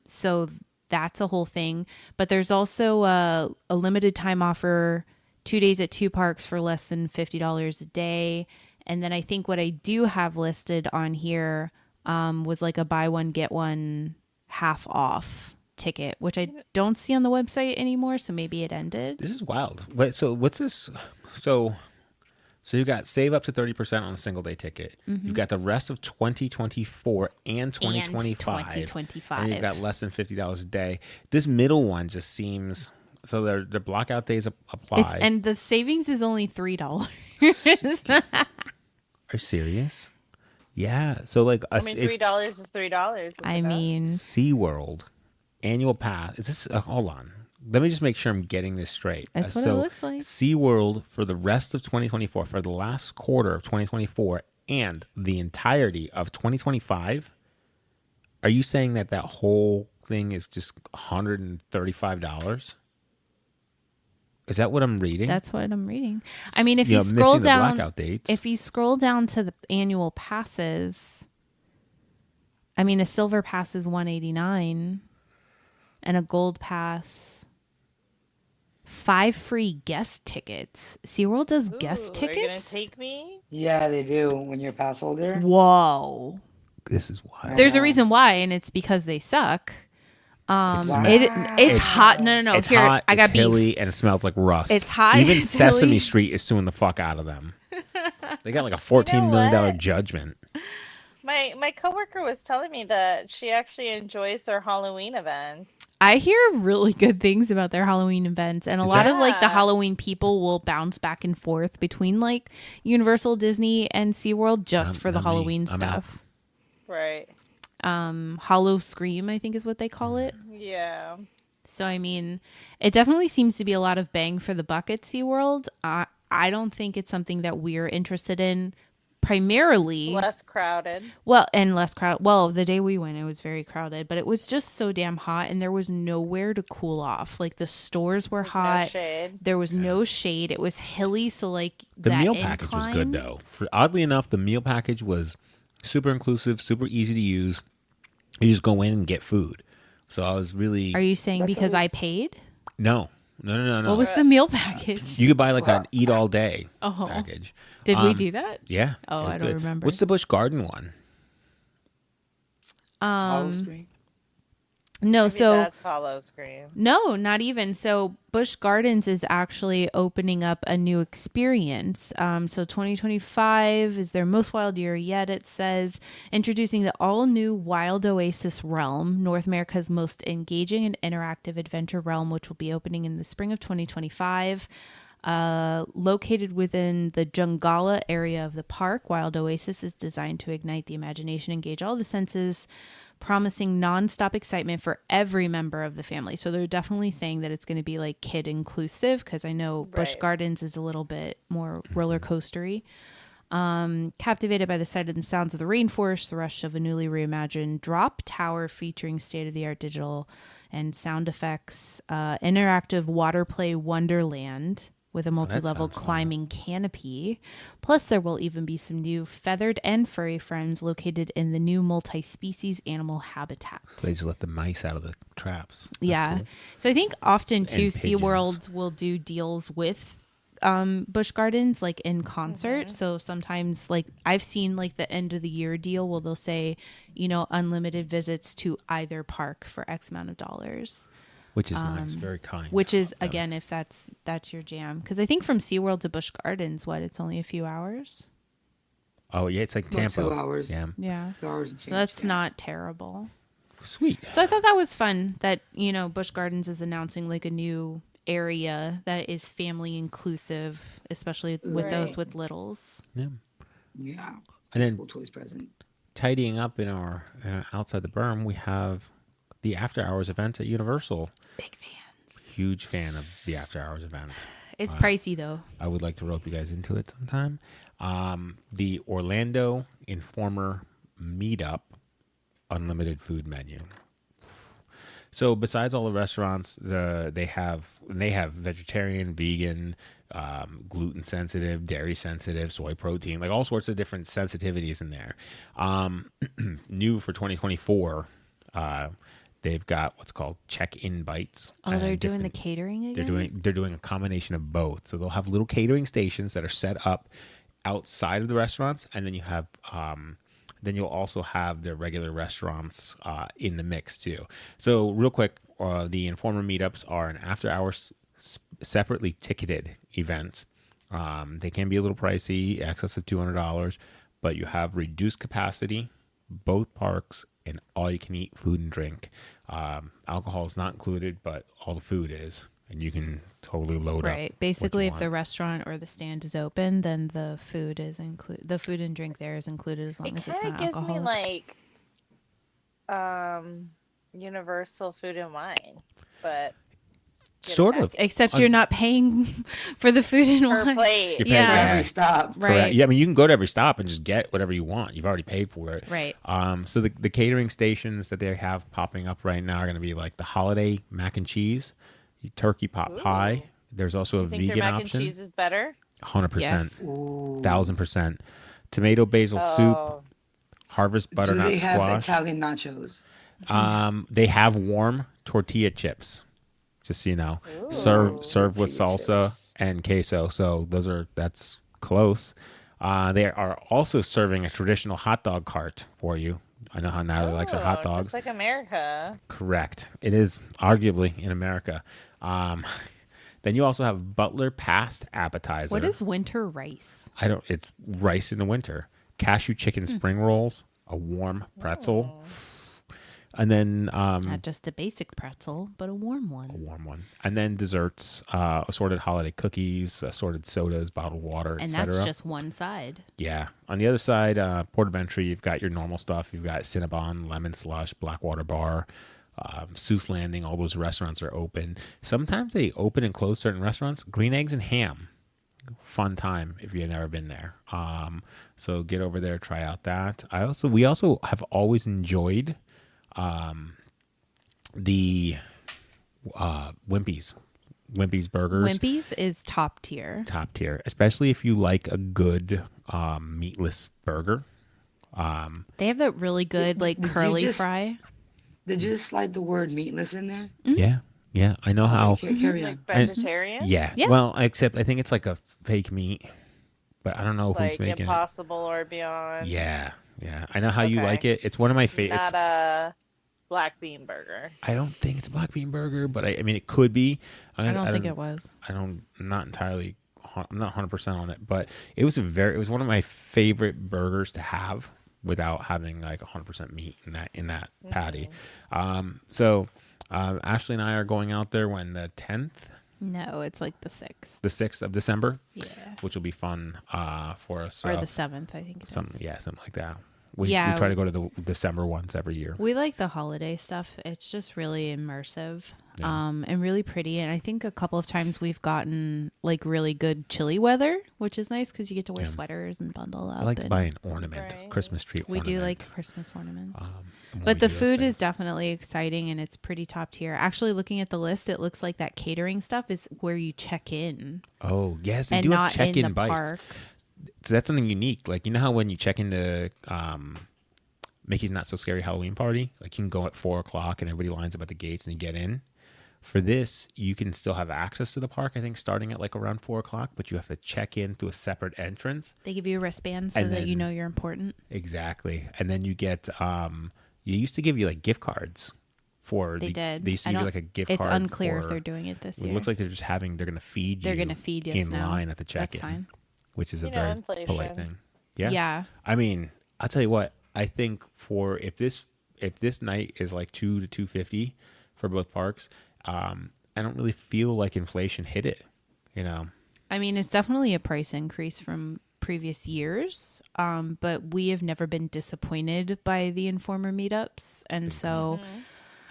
So that's a whole thing, but there's also a limited time offer, 2 days at 2 parks for less than $50 a day. And then I think what I do have listed on here was like a buy one get one half off ticket, which I don't see on the website anymore, so maybe it ended. This is wild. Wait, so what's this? So you've got save up to 30% on a single day ticket. You've got the rest of 2024 and 2025. And 2025. And you've got less than $50 a day. This middle one just seems so the blockout days apply. And the savings is only $3. Are you serious? Yeah. So like I mean, $3 is $3. I mean, SeaWorld annual pass. Is this? Hold on. Let me just make sure I'm getting this straight. That's what it looks like. SeaWorld for the rest of 2024, for the last quarter of 2024, and the entirety of 2025. Are you saying that whole thing is just $135? Is that what I'm reading? That's what I'm reading. I mean, if you missing scroll the down, blackout dates. if you scroll down to the annual passes, I mean, a silver pass is $189, and a gold pass, 5 free guest tickets. SeaWorld does guest tickets. Are you gonna take me? Yeah, they do when you're a pass holder. Whoa. This is wild. There's a reason why, and it's because they suck. It's It's hot. No. It's Here, hot, I got it's beef. hilly, and it smells like rust. It's hot, Even it's Sesame hilly. Street is suing the fuck out of them. They got like a $14 million what? judgment. My coworker was telling me that she actually enjoys their Halloween events. I hear really good things about their Halloween events, and a lot of like the Yeah. Halloween people will bounce back and forth between like Universal, Disney, and SeaWorld just for the Not me. Halloween I'm stuff. Right. Hollow Scream, I think is what they call it. Yeah. So I mean, it definitely seems to be a lot of bang for the buck at SeaWorld. I don't think it's something that we're interested in primarily. Less crowded. Well, and less crowd. Well, the day we went, it was very crowded, but it was just so damn hot, and there was nowhere to cool off. Like the stores were No hot. shade. There was no shade. It was hilly, so like The that meal package was good incline- though. Oddly enough, the meal package was super inclusive, super easy to use. You just go in and get food. So I was really Are you saying That's because I always- paid? no. What was the meal package? You could buy like an eat all day package. Did we do that? Yeah. Oh, it was I don't good. remember. What's the Busch Garden one? Hollow screen. No, Maybe so that's Hollow Scream. no, not even. So Busch Gardens is actually opening up a new experience. So 2025 is their most wild year yet, it says, introducing the all-new Wild Oasis Realm, North America's most engaging and interactive adventure realm, which will be opening in the spring of 2025. Located within the Jungala area of the park, Wild Oasis is designed to ignite the imagination, engage all the senses, promising nonstop excitement for every member of the family. So they're definitely saying that it's going to be like kid inclusive, because I know Busch Right. Gardens is a little bit more roller coastery. Captivated by the sight and sounds of the rainforest, the rush of a newly reimagined drop tower featuring state-of-the-art digital and sound effects, interactive water play wonderland with a multi-level sounds fun. climbing canopy. Plus, there will even be some new feathered and furry friends located in the new multi-species animal habitat. So they just let the mice out of the traps. That's Yeah. cool. So I think often too, And pigeons. SeaWorld will do deals with Busch Gardens like in concert. So sometimes like I've seen like the end of the year deal where they'll say, unlimited visits to either park for X amount of dollars. Which is nice. Very kind. Which is of them. again, if that's your jam. Because I think from SeaWorld to Busch Gardens, it's only a few hours. Oh, yeah. It's like About Tampa. 2 hours. Yeah. Yeah. 2 hours and change. So that's yeah. not terrible. Sweet. So I thought that was fun that, Busch Gardens is announcing like a new area that is family inclusive, especially with those Right. with littles. Yeah. Yeah. And then- School toys present. Tidying up in our outside the berm, we have the after hours event at Universal. Big fans. Huge fan of the after hours event. It's pricey though. I would like to rope you guys into it sometime. The Orlando Informer Meetup unlimited food menu. So besides all the restaurants, they have vegetarian, vegan, gluten sensitive, dairy sensitive, soy protein, like all sorts of different sensitivities in there. New for 2024, they've got what's called check-in bites. Oh, and they're doing the different- catering again? they're doing a combination of both. So they'll have little catering stations that are set up outside of the restaurants, and then then you'll also have their regular restaurants in the mix too. So real quick, the Informer meetups are an after-hours separately ticketed event. They can be a little pricey, excess of $200, but you have reduced capacity, both parks, and all-you-can-eat food and drink. Alcohol is not included, but all the food is, and you can totally load up. Right. what Basically, you if the want. restaurant or the stand is open, then the food is included. The food and drink there is included as long It as it's kind not of gives alcohol. me like universal food and wine, but get it Sort back of. Except you're not paying for the food and per wine. plate. You're paying Yeah. Every stop. Right. Correct. Yeah, I mean, you can go to every stop and just get whatever you want. You've already paid for it. Right. So the catering stations that they have popping up right now are going to be like the holiday mac and cheese, turkey pot pie. Ooh. There's also a You think their vegan mac option. and cheese is better? 100%, Yes. Ooh. 1000%. Tomato basil soup, Oh, harvest Do butternut they have squash. Italian nachos? They have warm tortilla chips. Just so you know, Ooh. serve with Tortilla salsa chips. and queso. So that's close. They are also serving a traditional hot dog cart for you. I know how Natalie likes her hot dogs. Just like America. Correct. It is arguably in America. Then you also have Butler Past appetizer. What is winter rice? I don't. It's rice in the winter. Cashew chicken spring rolls, a warm pretzel, and then Not just a basic pretzel, but a warm one. warm one, and then desserts, assorted holiday cookies, assorted sodas, bottled water, And etc. that's just one side. Yeah. On the other side, port of entry, you've got your normal stuff. You've got Cinnabon, Lemon Slush, Blackwater Bar, Seuss Landing. All those restaurants are open. Sometimes they open and close certain restaurants. Green Eggs and Ham. Fun time if you've never been there. So get over there, try out that. We also have always enjoyed the Wimpy's Burgers. Wimpy's is top tier. Top tier, especially if you like a good meatless burger. They have that really good like Did you curly just- fry. Did you just slide the word meatless in there? Yeah, I know how. Carry on. Like vegetarian? Yeah. Yeah. Well, except I think it's like a fake meat, but I don't know who's Like making Impossible or Beyond. it. Yeah, I know how you Okay. like it. It's one of my favorites. Not a black bean burger. I don't think it's a black bean burger, but I mean it could be. I don't think it was. I'm not entirely. I'm not 100% on it, but it was one of my favorite burgers to have without having like 100% meat in that patty. So Ashley and I are going out there when the 10th, No, it's like the 6th. the 6th of December, Yeah. which will be fun for us. Or the 7th, I think it is. something like that. We Yeah. try to go to the December ones every year. We like the holiday stuff. It's just really immersive, Yeah. and really pretty. And I think a couple of times we've gotten like really good chilly weather, which is nice because you get to wear Yeah. sweaters and bundle up. I like to and buy an ornament, Right. Christmas tree we ornament. do like Christmas ornaments. when But we the do those food is things. definitely exciting and it's pretty top tier. Actually, looking at the list, it looks like that catering stuff is where you check in Oh, yes, they and do have not in check-in the bites. park. So that's something unique. Like, you know how when you check into Mickey's Not So Scary Halloween Party, like you can go at 4:00 and everybody lines up at the gates and you get in. For this, you can still have access to the park, I think, starting at like around 4:00, but you have to check in through a separate entrance. They give you a wristband so And that you then- know you're important. Exactly. And then you get, you used to give you like gift cards for They did. They used to I give you don't- like a gift It's card. unclear if for- they're doing it this It year. looks like they're going to feed you. They're going to feed us in now. line at the That's check-in, fine. which is a You know, very inflation. polite thing. Yeah. Yeah. I mean, I'll tell you what. I think for if this night is like 2 to 250 for both parks, I don't really feel like inflation hit it. You know. I mean, it's definitely a price increase from previous years, but we have never been disappointed by the Informer meetups. And so,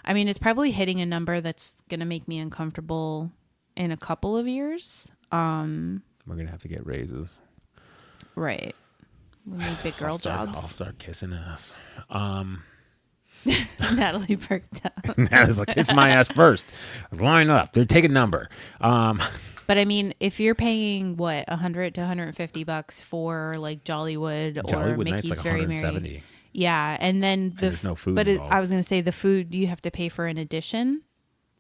I mean, it's probably hitting a number that's going to make me uncomfortable in a couple of years. We're gonna have to get raises. Right. We need big girl I'll jobs. start kissing ass. Natalie perked up. That is like kiss my ass first. Line up. They're taking number. But I mean, if you're paying what $100 to $150 for like Jollywood, or Jollywood Night's Mickey's like Very 170. Merry, yeah, and then there's no food But involved. I was going to say the food you have to pay for in addition.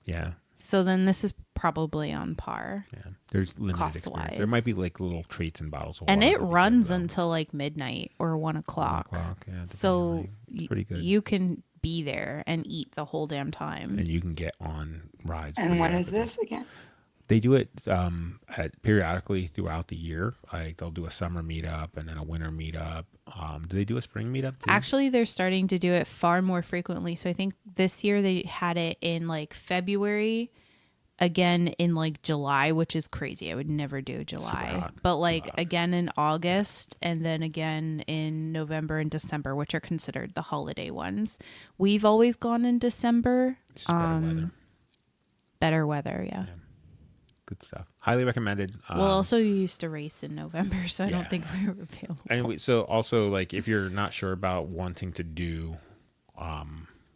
Yeah. So then this is probably on par. Yeah. There's limited Cost-wise. experience. There might be like little treats and bottles of And water it that we runs give them. until like midnight or 1 o'clock. 1 o'clock. Yeah, So it's pretty good. you can be there and eat the whole damn time. And you can get on rides. And pretty when is rapidly. this again? They do it periodically throughout the year. Like they'll do a summer meetup and then a winter meetup. Do they do a spring meetup too? Actually, they're starting to do it far more frequently. So I think this year they had it in like February again in like July, which is crazy. I would never do July. hot. But Super like hot. again in August, and then again in November and December, which are considered the holiday ones. We've always gone in December. It's just better weather. Better weather, yeah. Good stuff. Highly recommended. Well, also you used to race in November, so I yeah. don't think we were available. Anyway, so also like if you're not sure about wanting to do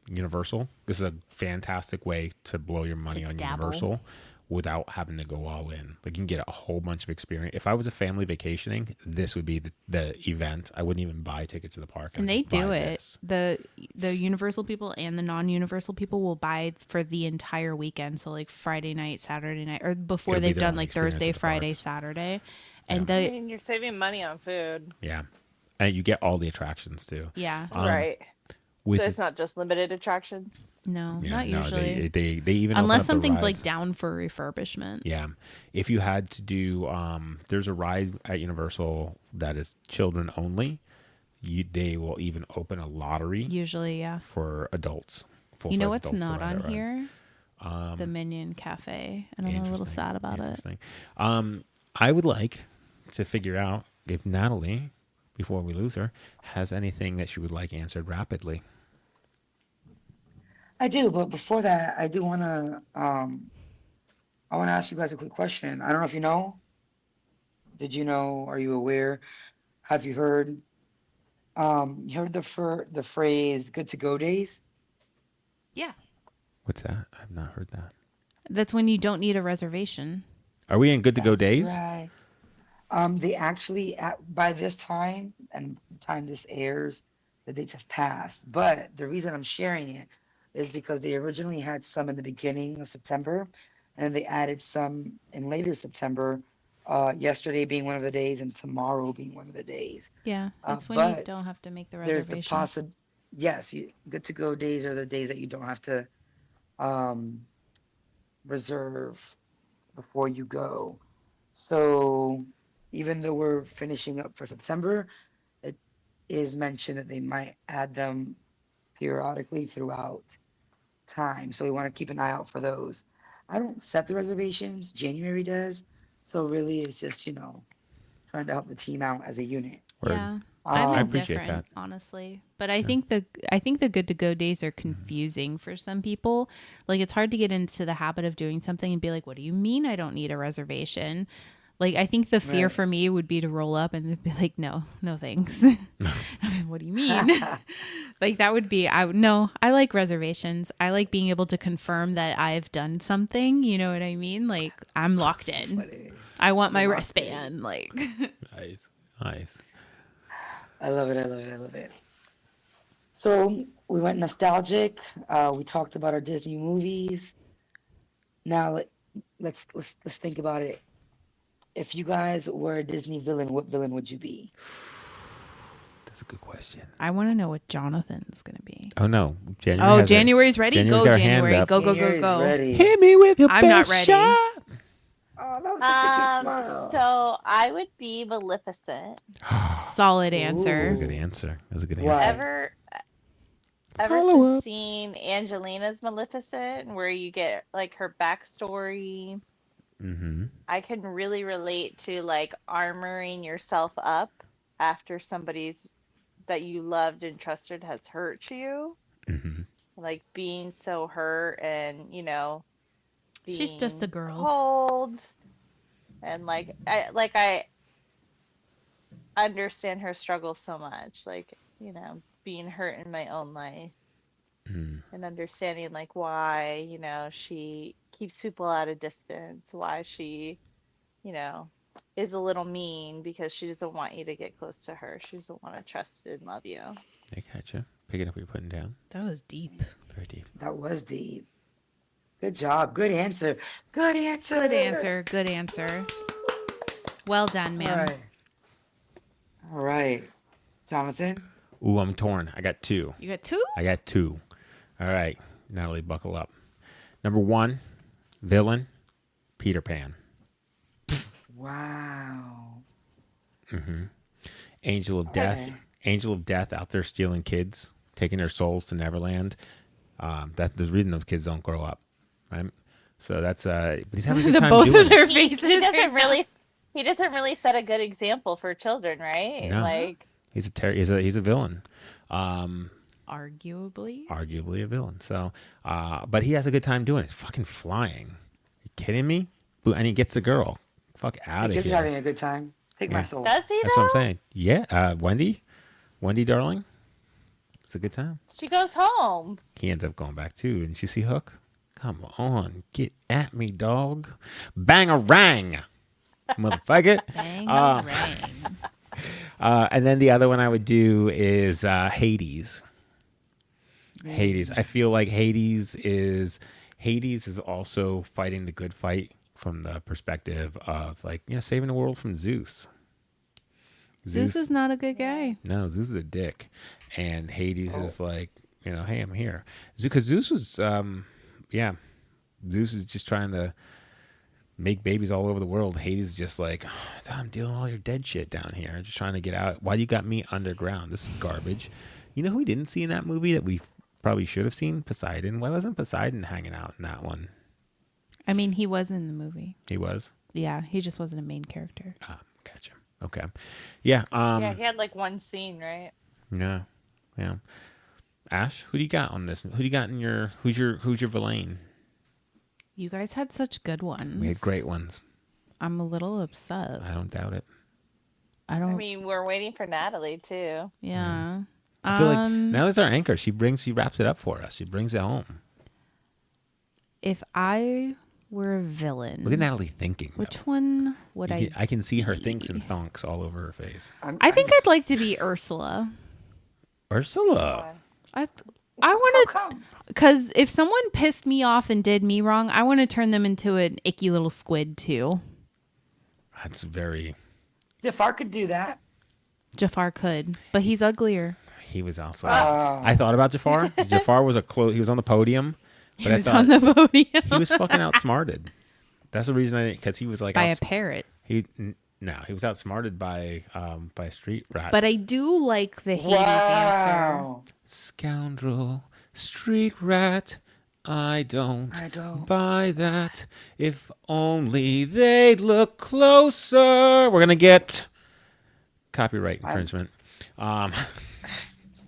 Universal, this is a fantastic way to blow your money on dabble. Universal without having to go all in. Like you can get a whole bunch of experience. If I was a family vacationing, this would be the event. I wouldn't even buy tickets to the park. And they do it. The Universal people and the non-Universal people will buy for the entire weekend. So like Friday night, Saturday night, or before It'll be they've their done only like experience Thursday, at the Friday, parks. Saturday. And I mean, you're saving money on food. Yeah. And you get all the attractions too. yeah, Right. With So it's not just limited attractions. no, yeah, not no, usually. they even open Unless up the something's like rides. down for refurbishment. Yeah. If you had to do, there's a ride at Universal that is children only. They will even open a lottery Usually, yeah. for adults. You know full-size what's adults to not ride on that ride. here? The Minion Cafe. And I'm a little Interesting. sad about it. Interesting. I would like to figure out if Natalie, before we lose her, has anything that she would like answered rapidly. I do, but before that, I do want to I want to ask you guys a quick question. I don't know if you know. Did you know? Are you aware? Have you heard? You heard the phrase "good to go days"? Yeah. What's that? I've not heard that. That's when you don't need a reservation. Are we in good to go That's days? right. They actually by this time and the time this airs, the dates have passed. But the reason I'm sharing it is because they originally had some in the beginning of September, and they added some in later September. Yesterday being one of the days, and tomorrow being one of the days. Yeah. That's when you But don't have to make the there's the reservation. yes, good to go days are the days that you don't have to um, reserve before you go. So even though we're finishing up for September, it is mentioned that they might add them periodically throughout time. So we want to keep an eye out for those. I don't set the reservations, January does. So really it's just, trying to help the team out as a unit. Word. Yeah. I I'm appreciate indifferent, that. honestly. But I think the good to go days are confusing for some people. Like it's hard to get into the habit of doing something and be like, what do you mean I don't need a reservation? Like I think the fear Right. for me would be to roll up and be like, no thanks. I mean, what do you mean? Like that would be I like reservations. I like being able to confirm that I've done something, you know what I mean? Like I'm locked in. Funny. I want my Locked in. wristband like Nice. Nice. I love it. I love it. I love it. So we went nostalgic. We talked about our Disney movies. Now let's think about it. If you guys were a Disney villain, what villain would you be? That's a good question. I want to know what Jonathan's going to be. Oh no, January. Oh, has it. January's ready? January's Go, got her hand January. up. Go, go, go, January's go. ready. Hit me with your I'm not best ready. shot. Oh, that was such a cute smile. So I would be Maleficent. Solid answer. That's a good answer. That's a good Why? answer. Ever Follow since up. seeing Angelina's Maleficent, where you get like her backstory, Mm-hmm. I can really relate to like armoring yourself up after somebody's that you loved and trusted has hurt you. Mm-hmm. Like being so hurt and, She's just a being girl. cold. And I understand her struggle so much. Like, being hurt in my own life. And understanding like why she keeps people at a distance, why she is a little mean because she doesn't want you to get close to her, she doesn't want to trust and love you. I gotcha. Picking up what you're putting down. That was deep. Very deep. That was deep. Good job. Good answer. Good answer. Good answer. Good answer. Well done, All ma'am. right. All right. Jonathan? Ooh, I'm torn. I got two. You got two? All right, Natalie, buckle up. Number one, villain, Peter Pan. Wow. Angel of Death. Okay. Angel of Death out there stealing kids, taking their souls to Neverland. That's the reason those kids don't grow up, right? So that's but he's having a good The time both doing of their it. faces. right now. He doesn't really set a good example for children, right? No. Like, He's a villain. Arguably. Arguably a villain. So but he has a good time doing it. He's fucking flying. You kidding me? And he gets the girl. Fuck out The of kids are here. having a good time. Take my Yeah. soul. does he That's what I'm though? saying. Yeah, Wendy, darling. It's a good time. She goes home. He ends up going back too. Didn't you see Hook? Come on, get at me, dog. Bang-a-rang, motherfucker. Bang Uh, rang. And then the other one I would do is Hades. Hades. I feel like Hades is also fighting the good fight from the perspective of like, saving the world from Zeus. Zeus is not a good guy. No, Zeus is a dick, and Hades is like, hey, I'm here. Because Zeus was, Zeus is just trying to make babies all over the world. Hades is just like, I'm dealing with all your dead shit down here. I'm just trying to get out. Why you got me underground? This is garbage. You know who we didn't see in that movie that we probably should have seen? Poseidon. Why wasn't Poseidon hanging out in that one? I mean, he was in the movie. He was. Yeah, he just wasn't a main character. Gotcha. Okay. Yeah. Yeah, he had like one scene, right? Yeah. Yeah. Ash, who do you got on this? Who do you got in your? Who's your villain? You guys had such good ones. We had great ones. I'm a little upset. I don't doubt it. I don't. I mean, we're waiting for Natalie too. Yeah. I feel like Natalie's our anchor. She wraps it up for us. She brings it home. If I were a villain, Look at Natalie thinking. which one would I? I can see her thinks and thonks all over her face. I think I'd like to be Ursula. Ursula. I How want to, come? because if someone pissed me off and did me wrong, I want to turn them into an icky little squid too. That's very. Jafar could do that. Jafar could, but he's uglier. He was also. I thought about Jafar. Jafar was he was on the podium, but He I was thought on the podium he was fucking outsmarted. That's the reason because he was like by a parrot. No, he was outsmarted by a street rat. But I do like the Hades answer. Wow. Scoundrel, street rat, I don't buy that. If only they'd look closer. We're gonna get copyright infringement.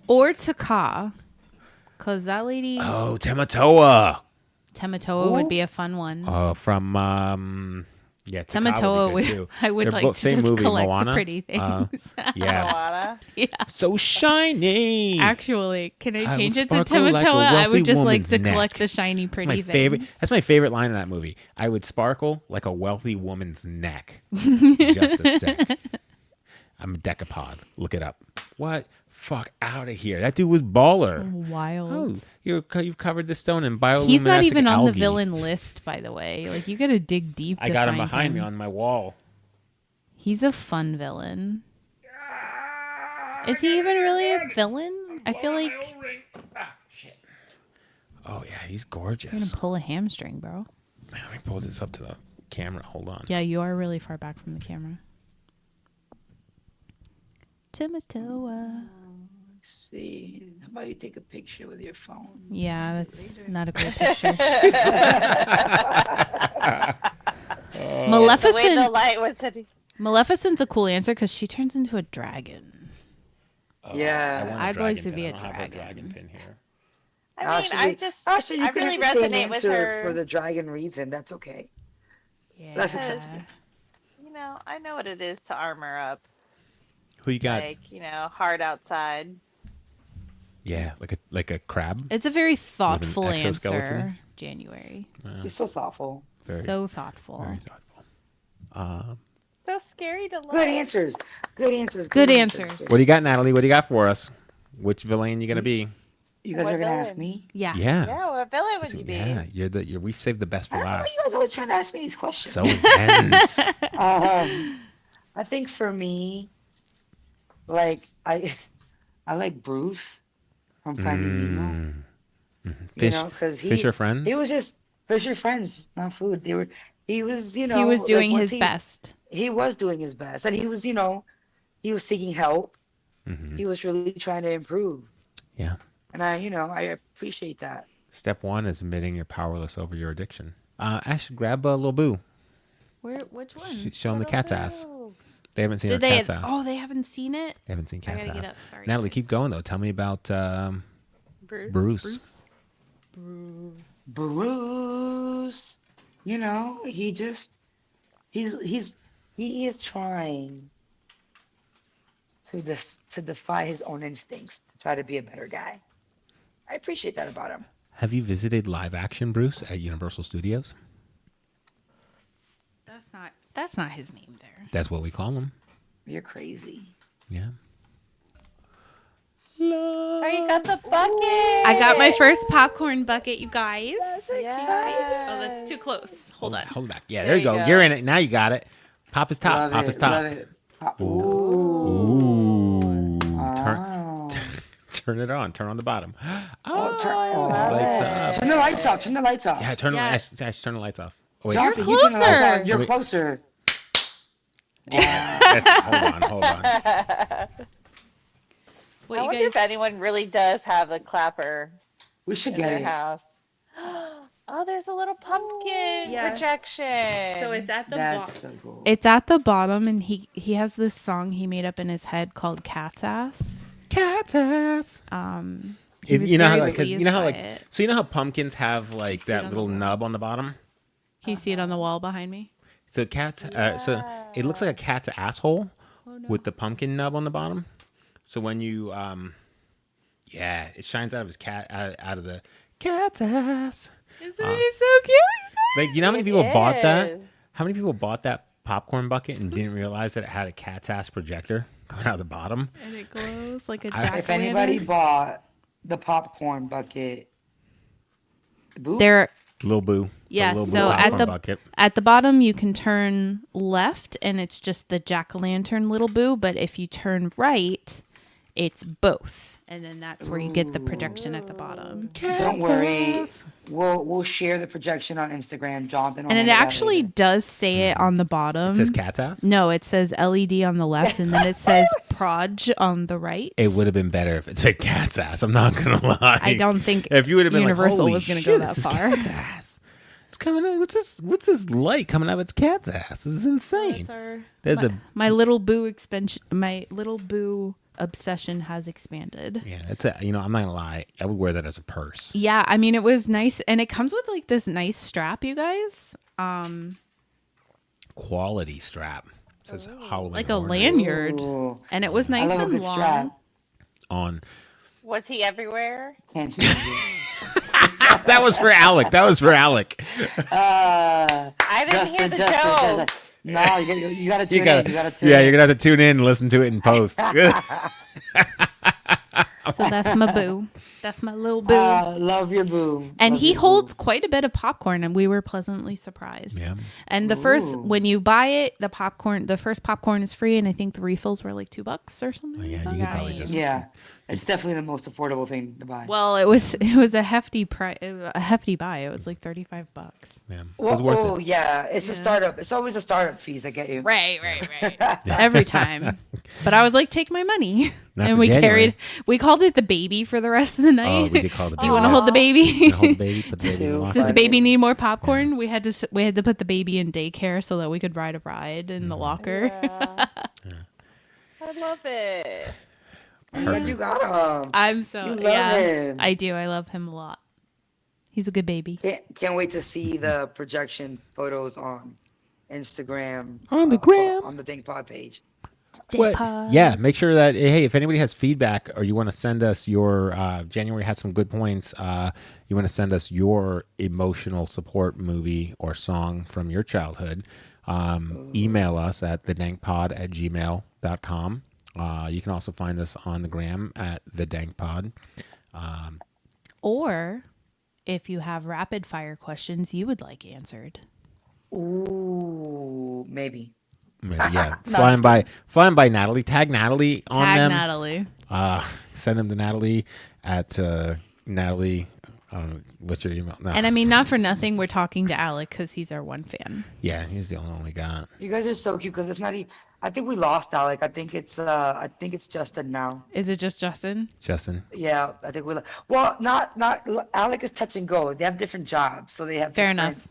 Or Taka, because that lady Oh, Tematoa. Tematoa would be a fun one. From Tematoa would be good too. I would They're like both to same just movie, collect Moana. the pretty things. Yeah, Moana. Yeah. so shiny. Actually, can I I change will it to sparkle like a Tematoa? I wealthy would just like woman's to neck. collect the shiny That's pretty my things. favorite. That's my favorite line in that movie. I would sparkle like a wealthy woman's neck. Just a sec. I'm a decapod. Look it up. What? Fuck out of here. That dude was baller. Wild. Oh, you've covered the stone in bioluminescent He's not even on the algae. villain list, by the way. Like, you got to dig deep. I to got him find behind me on my wall. He's a fun villain. Is he even really a villain? I feel like Shit. Oh yeah, he's you're gorgeous. gonna pull a hamstring, bro. Let me pull this up to the camera. Hold on. Yeah, you are really far back from the camera. Timatoa. See, how about you take a picture with your phone? Yeah, Send it that's later? not a great picture. The way the Maleficent. light was hitting. Maleficent's a cool answer because she turns into a dragon. Yeah. I want a I'd like dragon to be pin. a I don't have dragon. dragon pin here. I mean, I you could really have the same resonate with answer her. for the dragon reason. That's okay. Yeah. That's Because, acceptable. you know, I know what it is to armor up. Who you got? Like, hard outside. Yeah, like a crab. It's a very thoughtful exoskeleton? answer. January. She's so thoughtful. So thoughtful. Very thoughtful. So scary to look. Good answers. Good answers. Good answers. What do you got, Natalie? What do you got for us? Which villain you gonna be? You guys What are gonna ask villain? me? Yeah. Yeah. Yeah, what villain would you be? Yeah, we've saved the best I for don't know. last. You guys always trying to ask me these questions. So intense. I think for me, like I like Bruce from Finding Nemo. Fish, because Fisher friends. He was just Fisher friends, not food. He was, He was doing like, his best. He was doing his best, and he was, he was seeking help. Mhm. He was really trying to improve, Yeah. and I appreciate that. Step one is admitting you're powerless over your addiction. Actually, grab a little boo. Which one? Show them the cat's ass. They haven't seen Did our they? cat's ass. Oh, they haven't seen it. They haven't seen I cat's gotta ass. get up. Sorry, Natalie, guys. keep going though. Tell me about Bruce. Bruce, you know, he is trying to defy his own instincts to try to be a better guy. I appreciate that about him. Have you visited live action Bruce at Universal Studios? That's not his name there. That's what we call him. You're crazy. Yeah. Oh, you got the bucket. I got my first popcorn bucket, you guys. That's Yes. exciting. Oh, that's too close. Hold on. Hold it back. Yeah, There there you you go. go. You're in it. Now you got it. Pop his top. Love Pop it, his top. love it. Ooh. Ooh. Oh. Turn it on. Turn on the bottom. Oh, lights up. Turn the lights off. Turn the lights off. Yeah, turn Yeah. turn the lights off. Oh, wait. Jonathan, You're you turn the lights closer. on. You're Wait. closer. Hold on. What I you wonder guys? if anyone really does have a clapper We should in get their it. house. Oh, there's a little pumpkin Yeah. projection. So it's at the That's bottom. so cool. It's at the bottom, and he has this song he made up in his head called "Cat's Ass." Cat's ass. He was You know how very like, 'cause pleased you know how by like, it. so you know how pumpkins have like see it that on the little wall. nub on the bottom. Can you see it on the wall behind me? So so it looks like a cat's asshole Oh, no. with the pumpkin nub on the bottom. So when you yeah, it shines out of his out of the cat's ass. Isn't he so cute? Like, you know how many It people bought that? is. How many people bought that popcorn bucket and didn't realize that it had a cat's ass projector coming out of the bottom? And it glows like a I- jack. If anybody bought the popcorn bucket, boo, there, Little Boo. yeah. Little Boo So at popcorn the bucket. at the bottom, you can turn left, and it's just the jack o' lantern little boo. But if you turn right, it's both, and then that's where you get the projection at the bottom. don't worry. We'll share the projection on Instagram, Jonathan. will And it handle that actually later. does say it on the bottom. It says cat's ass? No, it says LED on the left, and then it says Proj on the right. It would have been better if it said cat's ass. I'm not going to lie. I don't think If you would have been Universal like, was going gonna to go that this far. Is cat's ass. It's coming out. What's this light coming out of its cat's ass? This is insane. There's my little boo expansion. My little boo obsession has expanded. yeah, it's a, I'm not going to lie. I would wear that as a purse. Yeah, I mean it was nice, and it comes with like this nice strap, you guys. Quality strap. It says Halloween. Like a Horror Nights lanyard, Ooh, and it was I nice love a and good long. strap. on. Was he everywhere? Can't stand it. That was for Alec. I didn't hear the joke. No, you gotta tune You gotta, in. You gotta tune yeah, in. you're gonna have to tune in and listen to it in post. So that's my boo. That's my little boo. Love your boo. And Love he your boo. holds quite a bit of popcorn, and we were pleasantly surprised. Yeah. And the first, when you buy it, the first popcorn is free, and I think the refills were like $2 or something. Oh, yeah, like you that. could probably just Yeah, it's definitely the most affordable thing to buy. Well, it was a hefty price, a hefty buy. It was like $35. Yeah, it Well, was worth oh it. yeah, it's a startup. It's always a startup fees that get you. Right. Every time. But I was like, take my money. Not And for we January. we called it the baby for the rest of the night. Oh, we did call the Do you want to hold the baby? hold the baby, put the baby in the Too locker. Does the funny. baby need more popcorn? We had to put the baby in daycare so that we could ride a ride in the locker. Yeah. I love it. Yeah, you got him. I'm so You love yeah. him. I do. I love him a lot. He's a good baby. Can't wait to see the projection photos on Instagram. On the gram. On the Dink Pod page. What? Yeah, make sure that, hey, if anybody has feedback or you want to send us your January had some good points, you want to send us your emotional support movie or song from your childhood, email us at thedankpod@gmail.com. You can also find us on the gram at thedankpod. Or if you have rapid fire questions you would like answered. Ooh, maybe. Yeah, flying by Natalie. Tag Natalie on Tag them. Natalie. Send them to Natalie at Natalie. What's your email? No. And I mean, not for nothing, we're talking to Alec because he's our one fan. Yeah, he's the only one we got. You guys are so cute because it's not. I think we lost Alec. I think it's Justin now. Is it just Justin? Justin. Yeah, I think we. Well, not Alec is touch and go. They have different jobs, so they have. Fair different- enough.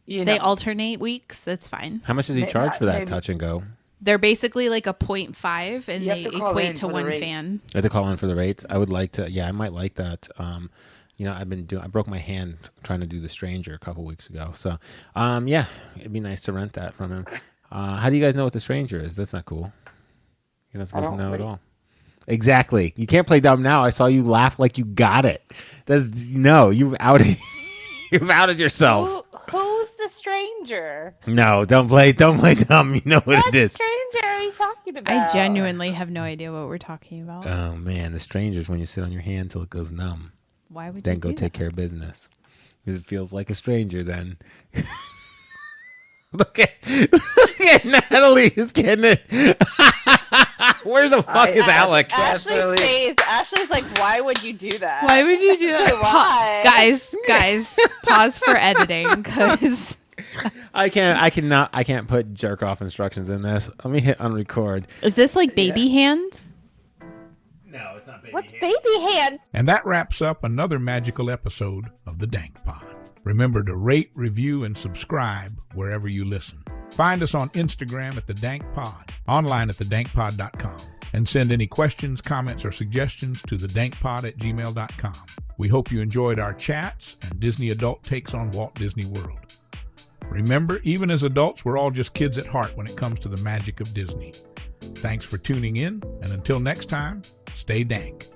You They know, alternate weeks. That's fine. How much does he May- charge for that maybe- touch and go? They're basically like a 0.5 and You have they to call equate in to for the one rates. fan. I have to call in for the rates. I would like to. Yeah, I might like that. I broke my hand trying to do The Stranger a couple weeks ago. So, yeah, it'd be nice to rent that from him. How do you guys know what The Stranger is? That's not cool. You're not supposed to don't, know at wait. all. Exactly. You can't play dumb now. I saw you laugh like you got it. You've outed you've outed yourself. Who's the stranger? No, don't play dumb. You know what What it is. stranger are you talking about? I genuinely have no idea what we're talking about. Oh man, The Stranger is when you sit on your hand till it goes numb. Why would Then you go do take that? care of business. Because it feels like a stranger then. look at Natalie is getting it. Where the fuck is Alec? Ashley's Definitely. face. Ashley's like, why would you do that? Why would you do that? Why? Guys, pause for editing because I can't put jerk off instructions in this. Let me hit unrecord. is this like baby hand? No, it's not baby. What's baby hand? And that wraps up another magical episode of the Dank Pod. Remember to rate, review, and subscribe wherever you listen. Find us on Instagram at the Dank Pod, online at thedankpod.com, and send any questions, comments, or suggestions to thedankpod@gmail.com. We hope you enjoyed our chats and Disney adult takes on Walt Disney World. Remember, even as adults, we're all just kids at heart when it comes to the magic of Disney. Thanks for tuning in, and until next time, stay dank.